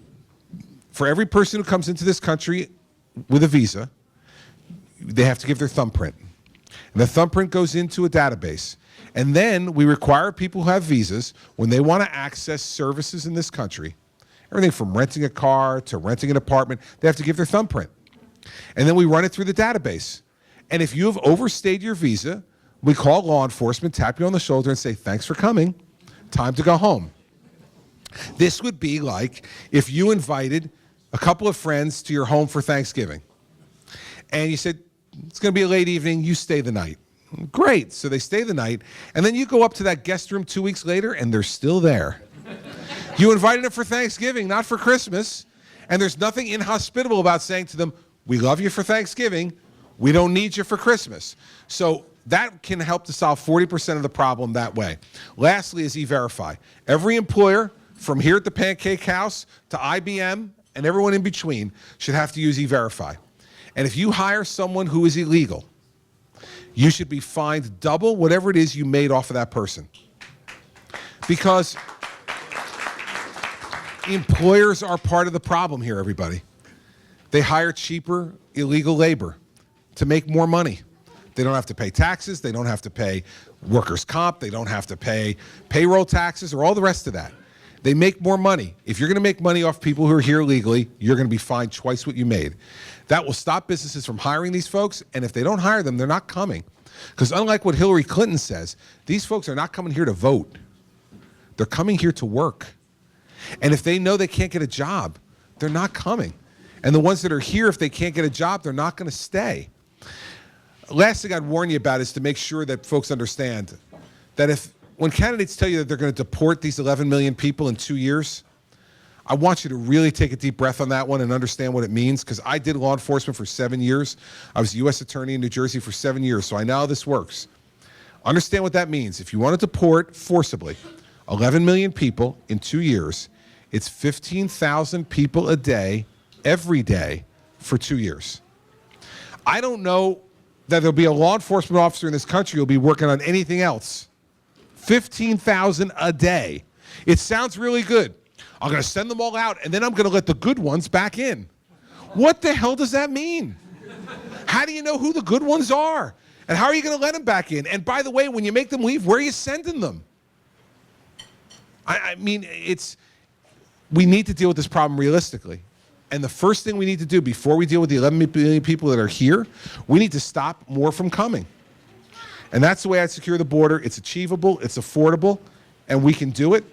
For every person who comes into this country with a visa, they have to give their thumbprint. And the thumbprint goes into a database. And then we require people who have visas, when they want to access services in this country, everything from renting a car to renting an apartment, they have to give their thumbprint. And then we run it through the database. And if you have overstayed your visa, we call law enforcement, tap you on the shoulder and say, thanks for coming, time to go home. This would be like if you invited a couple of friends to your home for Thanksgiving. And you said, it's going to be a late evening, you stay the night. Great, so they stay the night, and then you go up to that guest room 2 weeks later, and they're still there. You invited them for Thanksgiving, not for Christmas, and there's nothing inhospitable about saying to them, we love you for Thanksgiving, we don't need you for Christmas. So that can help to solve 40% of the problem that way. Lastly is E-Verify. Every employer, from here at the Pancake House to IBM and everyone in between, should have to use E-Verify. And if you hire someone who is illegal, you should be fined double whatever it is you made off of that person. Because employers are part of the problem here, everybody. They hire cheaper illegal labor to make more money. They don't have to pay taxes, they don't have to pay workers' comp, they don't have to pay payroll taxes or all the rest of that. They make more money. If you're going to make money off people who are here legally, you're going to be fined twice what you made. That will stop businesses from hiring these folks, and if they don't hire them, they're not coming. Because unlike what Hillary Clinton says, these folks are not coming here to vote. They're coming here to work. And if they know they can't get a job, they're not coming. And the ones that are here, if they can't get a job, they're not going to stay. Last thing I'd warn you about is to make sure that folks understand that when candidates tell you that they're going to deport these 11 million people in 2 years, I want you to really take a deep breath on that one and understand what it means, because I did law enforcement for 7 years. I was a U.S. attorney in New Jersey for 7 years, so I know how this works. Understand what that means. If you want to deport forcibly 11 million people in 2 years, it's 15,000 people a day, every day, for 2 years. I don't know that there'll be a law enforcement officer in this country who'll be working on anything else. 15,000 a day. It sounds really good. I'm going to send them all out, and then I'm going to let the good ones back in. What the hell does that mean? How do you know who the good ones are? And how are you going to let them back in? And by the way, when you make them leave, where are you sending them? I mean, we need to deal with this problem realistically. And the first thing we need to do before we deal with the 11 million people that are here, we need to stop more from coming. And that's the way I secure the border. It's achievable, it's affordable, and we can do it.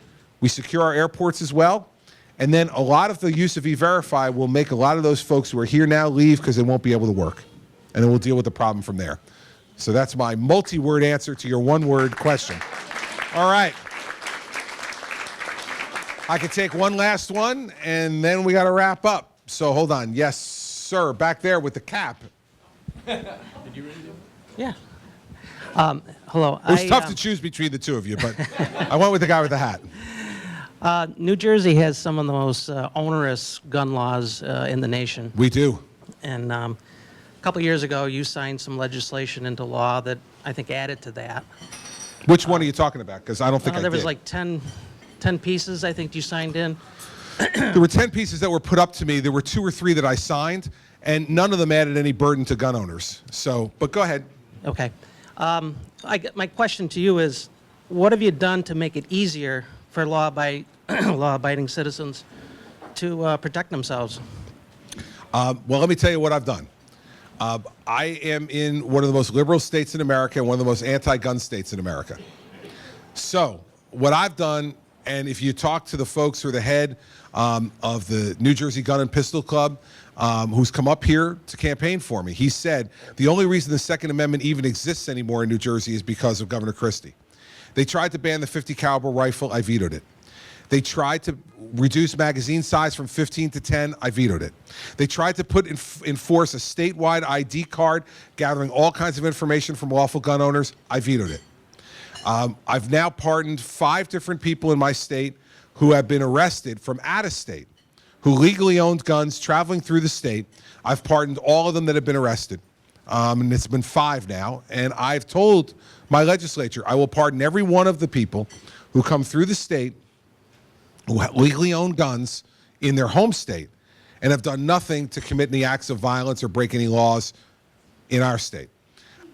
We secure our airports as well. And then a lot of the use of E-Verify will make a lot of those folks who are here now leave because they won't be able to work. And then we'll deal with the problem from there. So that's my multi-word answer to your one-word question. All right. I could take one last one, and then we got to wrap up. So hold on. Yes, sir, back there with the cap. Did you really do it? Yeah. Hello. It was tough to choose between the two of you, but I went with the guy with the hat. New Jersey has some of the most onerous gun laws in the nation. We do. And a couple years ago, you signed some legislation into law that I think added to that. Which one are you talking about? Because I don't think I did. There was like 10 pieces, I think, you signed in. There were 10 pieces that were put up to me. There were 2 or 3 that I signed, and none of them added any burden to gun owners. So, but go ahead. Okay. My question to you is, what have you done to make it easier for law-abiding citizens to protect themselves? Well, let me tell you what I've done. I am in one of the most liberal states in America and one of the most anti-gun states in America. So what I've done, and if you talk to the folks who are the head of the New Jersey Gun and Pistol Club, who's come up here to campaign for me, he said the only reason the Second Amendment even exists anymore in New Jersey is because of Governor Christie. They tried to ban the .50 caliber rifle, I vetoed it. They tried to reduce magazine size from 15 to 10, I vetoed it. They tried to put in force a statewide ID card gathering all kinds of information from lawful gun owners, I vetoed it. I've now pardoned 5 different people in my state who have been arrested from out of state, who legally owned guns traveling through the state. I've pardoned all of them that have been arrested. And it's been 5 now. And I've told my legislature I will pardon every one of the people who come through the state who legally own guns in their home state and have done nothing to commit any acts of violence or break any laws in our state.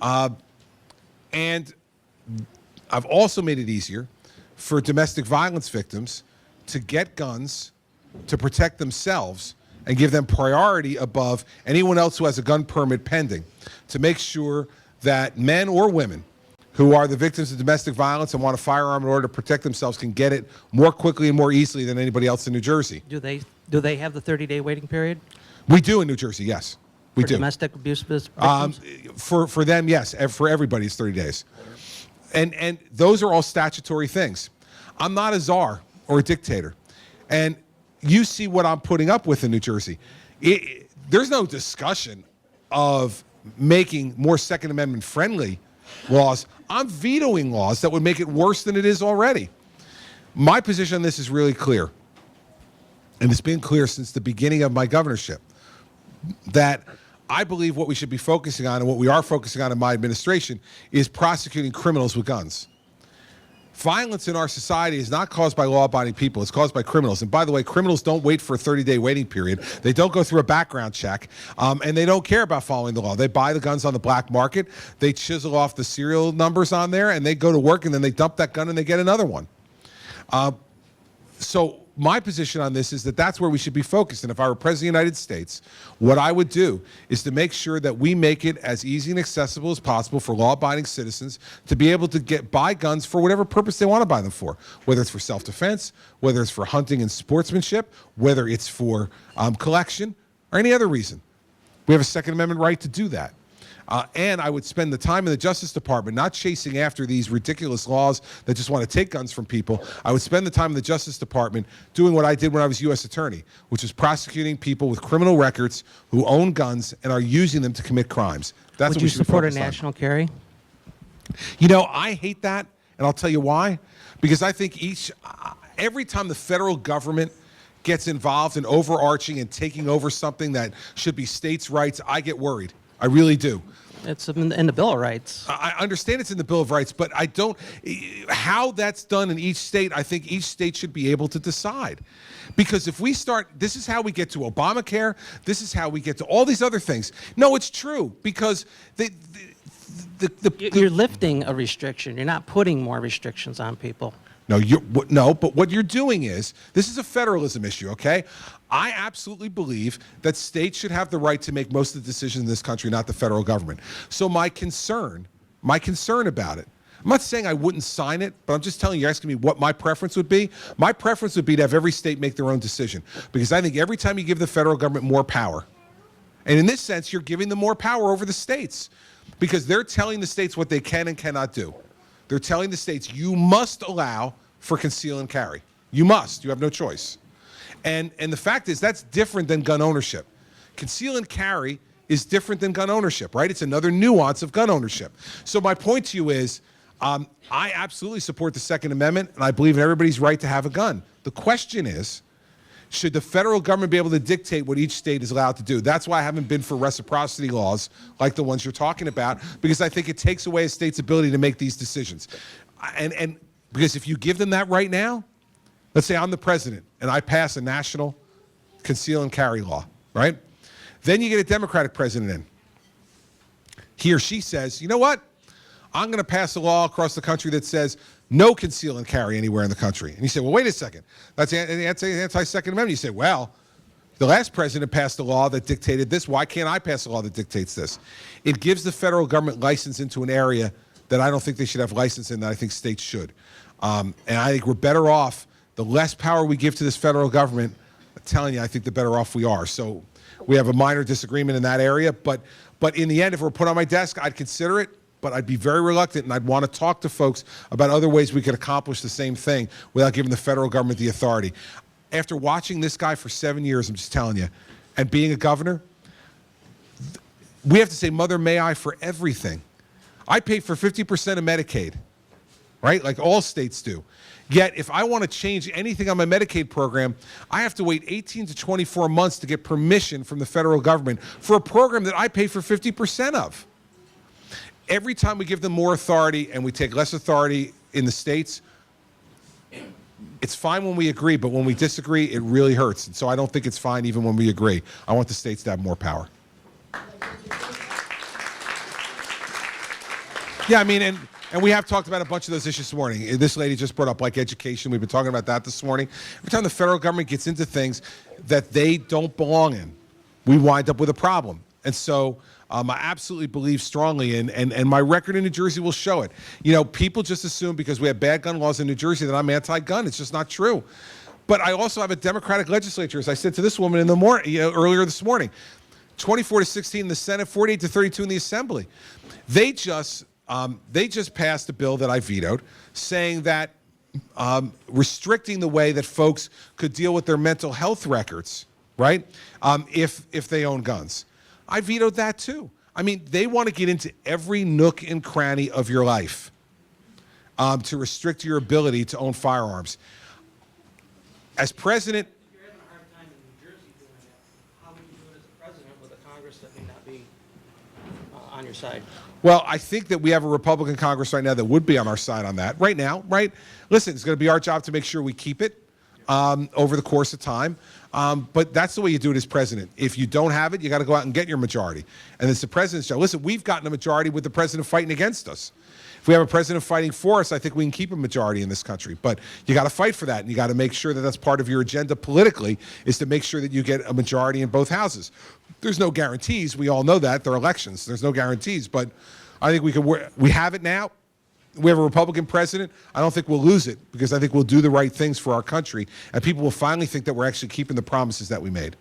And I've also made it easier for domestic violence victims to get guns to protect themselves and give them priority above anyone else who has a gun permit pending, to make sure that men or women who are the victims of domestic violence and want a firearm in order to protect themselves can get it more quickly and more easily than anybody else in New Jersey. Do they have the 30-day waiting period? We do in New Jersey, yes. We do. Domestic abuse victims? For them, yes. For everybody, it's 30 days. And those are all statutory things. I'm not a czar or a dictator. And you see what I'm putting up with in New Jersey. There's no discussion of making more Second Amendment friendly laws. I'm vetoing laws that would make it worse than it is already. My position on this is really clear. And it's been clear since the beginning of my governorship, that I believe what we should be focusing on, and what we are focusing on in my administration, is prosecuting criminals with guns. Violence in our society is not caused by law-abiding people. It's caused by criminals. And by the way, criminals don't wait for a 30-day waiting period. They don't go through a background check, and they don't care about following the law. They buy the guns on the black market. They chisel off the serial numbers on there, and they go to work, and then they dump that gun, and they get another one. So my position on this is that that's where we should be focused. And if I were President of the United States, what I would do is to make sure that we make it as easy and accessible as possible for law-abiding citizens to be able to buy guns for whatever purpose they want to buy them for, whether it's for self-defense, whether it's for hunting and sportsmanship, whether it's for collection, or any other reason. We have a Second Amendment right to do that. And I would spend the time in the Justice Department not chasing after these ridiculous laws that just want to take guns from people. I would spend the time in the Justice Department doing what I did when I was U.S. Attorney, which is prosecuting people with criminal records who own guns and are using them to commit crimes. That's what we should be focused on. Would you support a national carry? You know, I hate that, and I'll tell you why. Because I think every time the federal government gets involved in overarching and taking over something that should be states' rights, I get worried. I really do. It's in the Bill of Rights. I understand it's in the Bill of Rights, but I don't. How that's done in each state, I think each state should be able to decide. Because if we start, this is how we get to Obamacare, this is how we get to all these other things. No, it's true, because you're lifting a restriction. You're not putting more restrictions on people. No, but what you're doing is, this is a federalism issue, okay? I absolutely believe that states should have the right to make most of the decisions in this country, not the federal government. So my concern about it, I'm not saying I wouldn't sign it, but I'm just telling you, you're asking me what my preference would be. My preference would be to have every state make their own decision, because I think every time you give the federal government more power, and in this sense, you're giving them more power over the states, because they're telling the states what they can and cannot do. They're telling the states, you must allow for conceal and carry. You must. You have no choice. And the fact is, that's different than gun ownership. Conceal and carry is different than gun ownership, right? It's another nuance of gun ownership. So my point to you is, I absolutely support the Second Amendment, and I believe in everybody's right to have a gun. The question is, should the federal government be able to dictate what each state is allowed to do? That's why I haven't been for reciprocity laws like the ones you're talking about, because I think it takes away a state's ability to make these decisions. And because if you give them that right now, let's say I'm the president and I pass a national conceal and carry law, right? Then you get a Democratic president in. He or she says, you know what? I'm going to pass a law across the country that says no conceal and carry anywhere in the country. And you say, well, wait a second. That's the anti-Second Amendment. You say, well, the last president passed a law that dictated this. Why can't I pass a law that dictates this? It gives the federal government license into an area that I don't think they should have license in, that I think states should. And I think we're better off, the less power we give to this federal government, I'm telling you, I think the better off we are. So we have a minor disagreement in that area, but in the end, if it were put on my desk, I'd consider it, but I'd be very reluctant, and I'd want to talk to folks about other ways we could accomplish the same thing without giving the federal government the authority. After watching this guy for 7 years, I'm just telling you, and being a governor, we have to say, Mother, may I for everything. I pay for 50% of Medicaid, right? Like all states do. Yet, if I want to change anything on my Medicaid program, I have to wait 18 to 24 months to get permission from the federal government for a program that I pay for 50% of. Every time we give them more authority and we take less authority in the states, it's fine when we agree, but when we disagree, it really hurts. And so I don't think it's fine even when we agree. I want the states to have more power. Yeah, I mean, and we have talked about a bunch of those issues this morning. This lady just brought up like education. We've been talking about that this morning. Every time the federal government gets into things that they don't belong in, we wind up with a problem. And so I absolutely believe strongly in, and my record in New Jersey will show it. You know, people just assume because we have bad gun laws in New Jersey that I'm anti-gun. It's just not true. But I also have a Democratic legislature, as I said to this woman in the morning, earlier this morning, 24 to 16 in the Senate, 48 to 32 in the Assembly. They just passed a bill that I vetoed, saying that restricting the way that folks could deal with their mental health records, right? If they own guns. I vetoed that too. I mean, they want to get into every nook and cranny of your life to restrict your ability to own firearms. As president, You're having a hard time in New Jersey doing that. How would you do it as a president with a Congress that may not be on your side? well, I think that we have a Republican Congress right now that would be on our side on that right now, right? Listen, it's going to be our job to make sure we keep it over the course of time. But that's the way you do it as president. If you don't have it, you got to go out and get your majority. And it's the president's job. Listen, we've gotten a majority with the president fighting against us. If we have a president fighting for us, I think we can keep a majority in this country. But you got to fight for that, and you got to make sure that that's part of your agenda politically, is to make sure that you get a majority in both houses. There's no guarantees. We all know that. They're elections. There's no guarantees. But I think we have it now. We have a Republican president. I don't think we'll lose it, because I think we'll do the right things for our country, and people will finally think that we're actually keeping the promises that we made.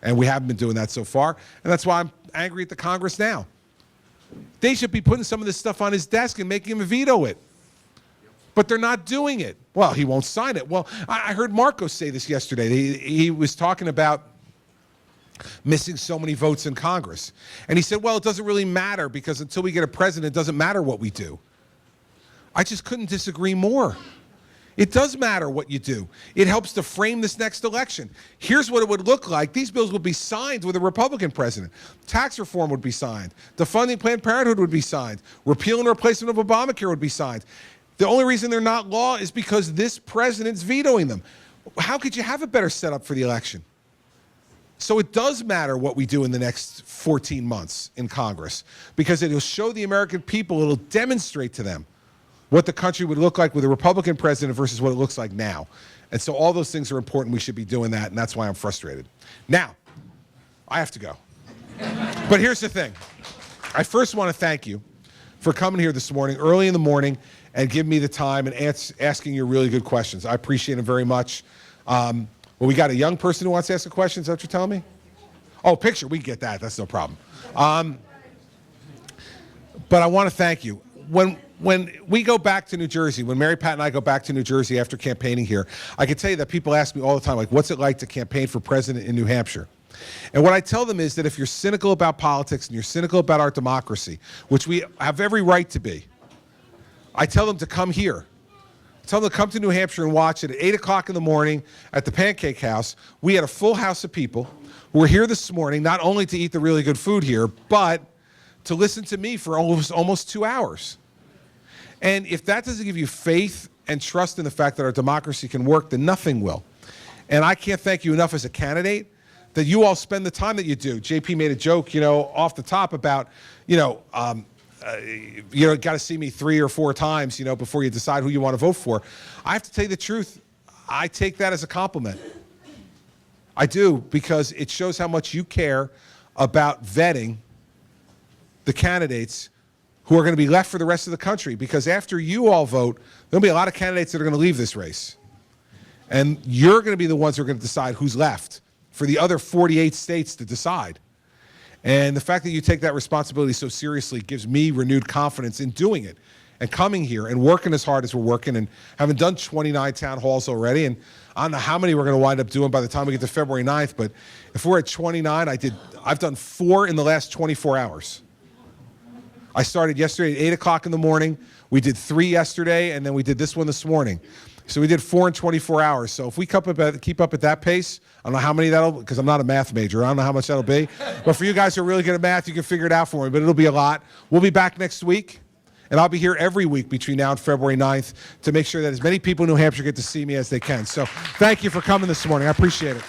And we haven't been doing that so far, and that's why I'm angry at the Congress now. They should be putting some of this stuff on his desk and making him veto it. But they're not doing it. Well, he won't sign it. Well, I heard Marcos say this yesterday. He was talking about missing so many votes in Congress. And he said, well, it doesn't really matter, because until we get a president, it doesn't matter what we do. I just couldn't disagree more. It does matter what you do. It helps to frame this next election. Here's what it would look like. These bills would be signed with a Republican president. Tax reform would be signed. Defunding Planned Parenthood would be signed. Repeal and replacement of Obamacare would be signed. The only reason they're not law is because this president's vetoing them. How could you have a better setup for the election? So it does matter what we do in the next 14 months in Congress, because it'll show the American people, it'll demonstrate to them what the country would look like with a Republican president versus what it looks like now. And so all those things are important. We should be doing that, and that's why I'm frustrated. Now, I have to go. But here's the thing. I first want to thank you for coming here this morning, early in the morning, and giving me the time and asking your really good questions. I appreciate it very much. Well, we got a young person who wants to ask a question. Is that what you're telling me? Oh, picture. We get that. That's no problem. But I want to thank you. When we go back to New Jersey, when Mary Pat and I go back to New Jersey after campaigning here, I can tell you that people ask me all the time, like, what's it like to campaign for president in New Hampshire? And what I tell them is that if you're cynical about politics and you're cynical about our democracy, which we have every right to be, I tell them to come here. I tell them to come to New Hampshire and watch it at 8 o'clock in the morning at the Pancake House. We had a full house of people who were here this morning, not only to eat the really good food here, but to listen to me for almost 2 hours. And if that doesn't give you faith and trust in the fact that our democracy can work, then nothing will. And I can't thank you enough as a candidate that you all spend the time that you do. JP made a joke, off the top about, got to see me 3 or 4 times, before you decide who you want to vote for. I have to tell you the truth. I take that as a compliment. I do, because it shows how much you care about vetting the candidates who are going to be left for the rest of the country. Because after you all vote, there'll be a lot of candidates that are going to leave this race. And you're going to be the ones who are going to decide who's left for the other 48 states to decide. And the fact that you take that responsibility so seriously gives me renewed confidence in doing it and coming here and working as hard as we're working, and having done 29 town halls already. And I don't know how many we're going to wind up doing by the time we get to February 9th, but if we're at 29, I've done 4 in the last 24 hours. I started yesterday at 8 o'clock in the morning. We did 3 yesterday, and then we did this one this morning. So we did 4 in 24 hours. So if we keep up at that pace, I don't know how many that'll, because I'm not a math major. I don't know how much that'll be. But for you guys who are really good at math, you can figure it out for me. But it'll be a lot. We'll be back next week. And I'll be here every week between now and February 9th to make sure that as many people in New Hampshire get to see me as they can. So thank you for coming this morning. I appreciate it.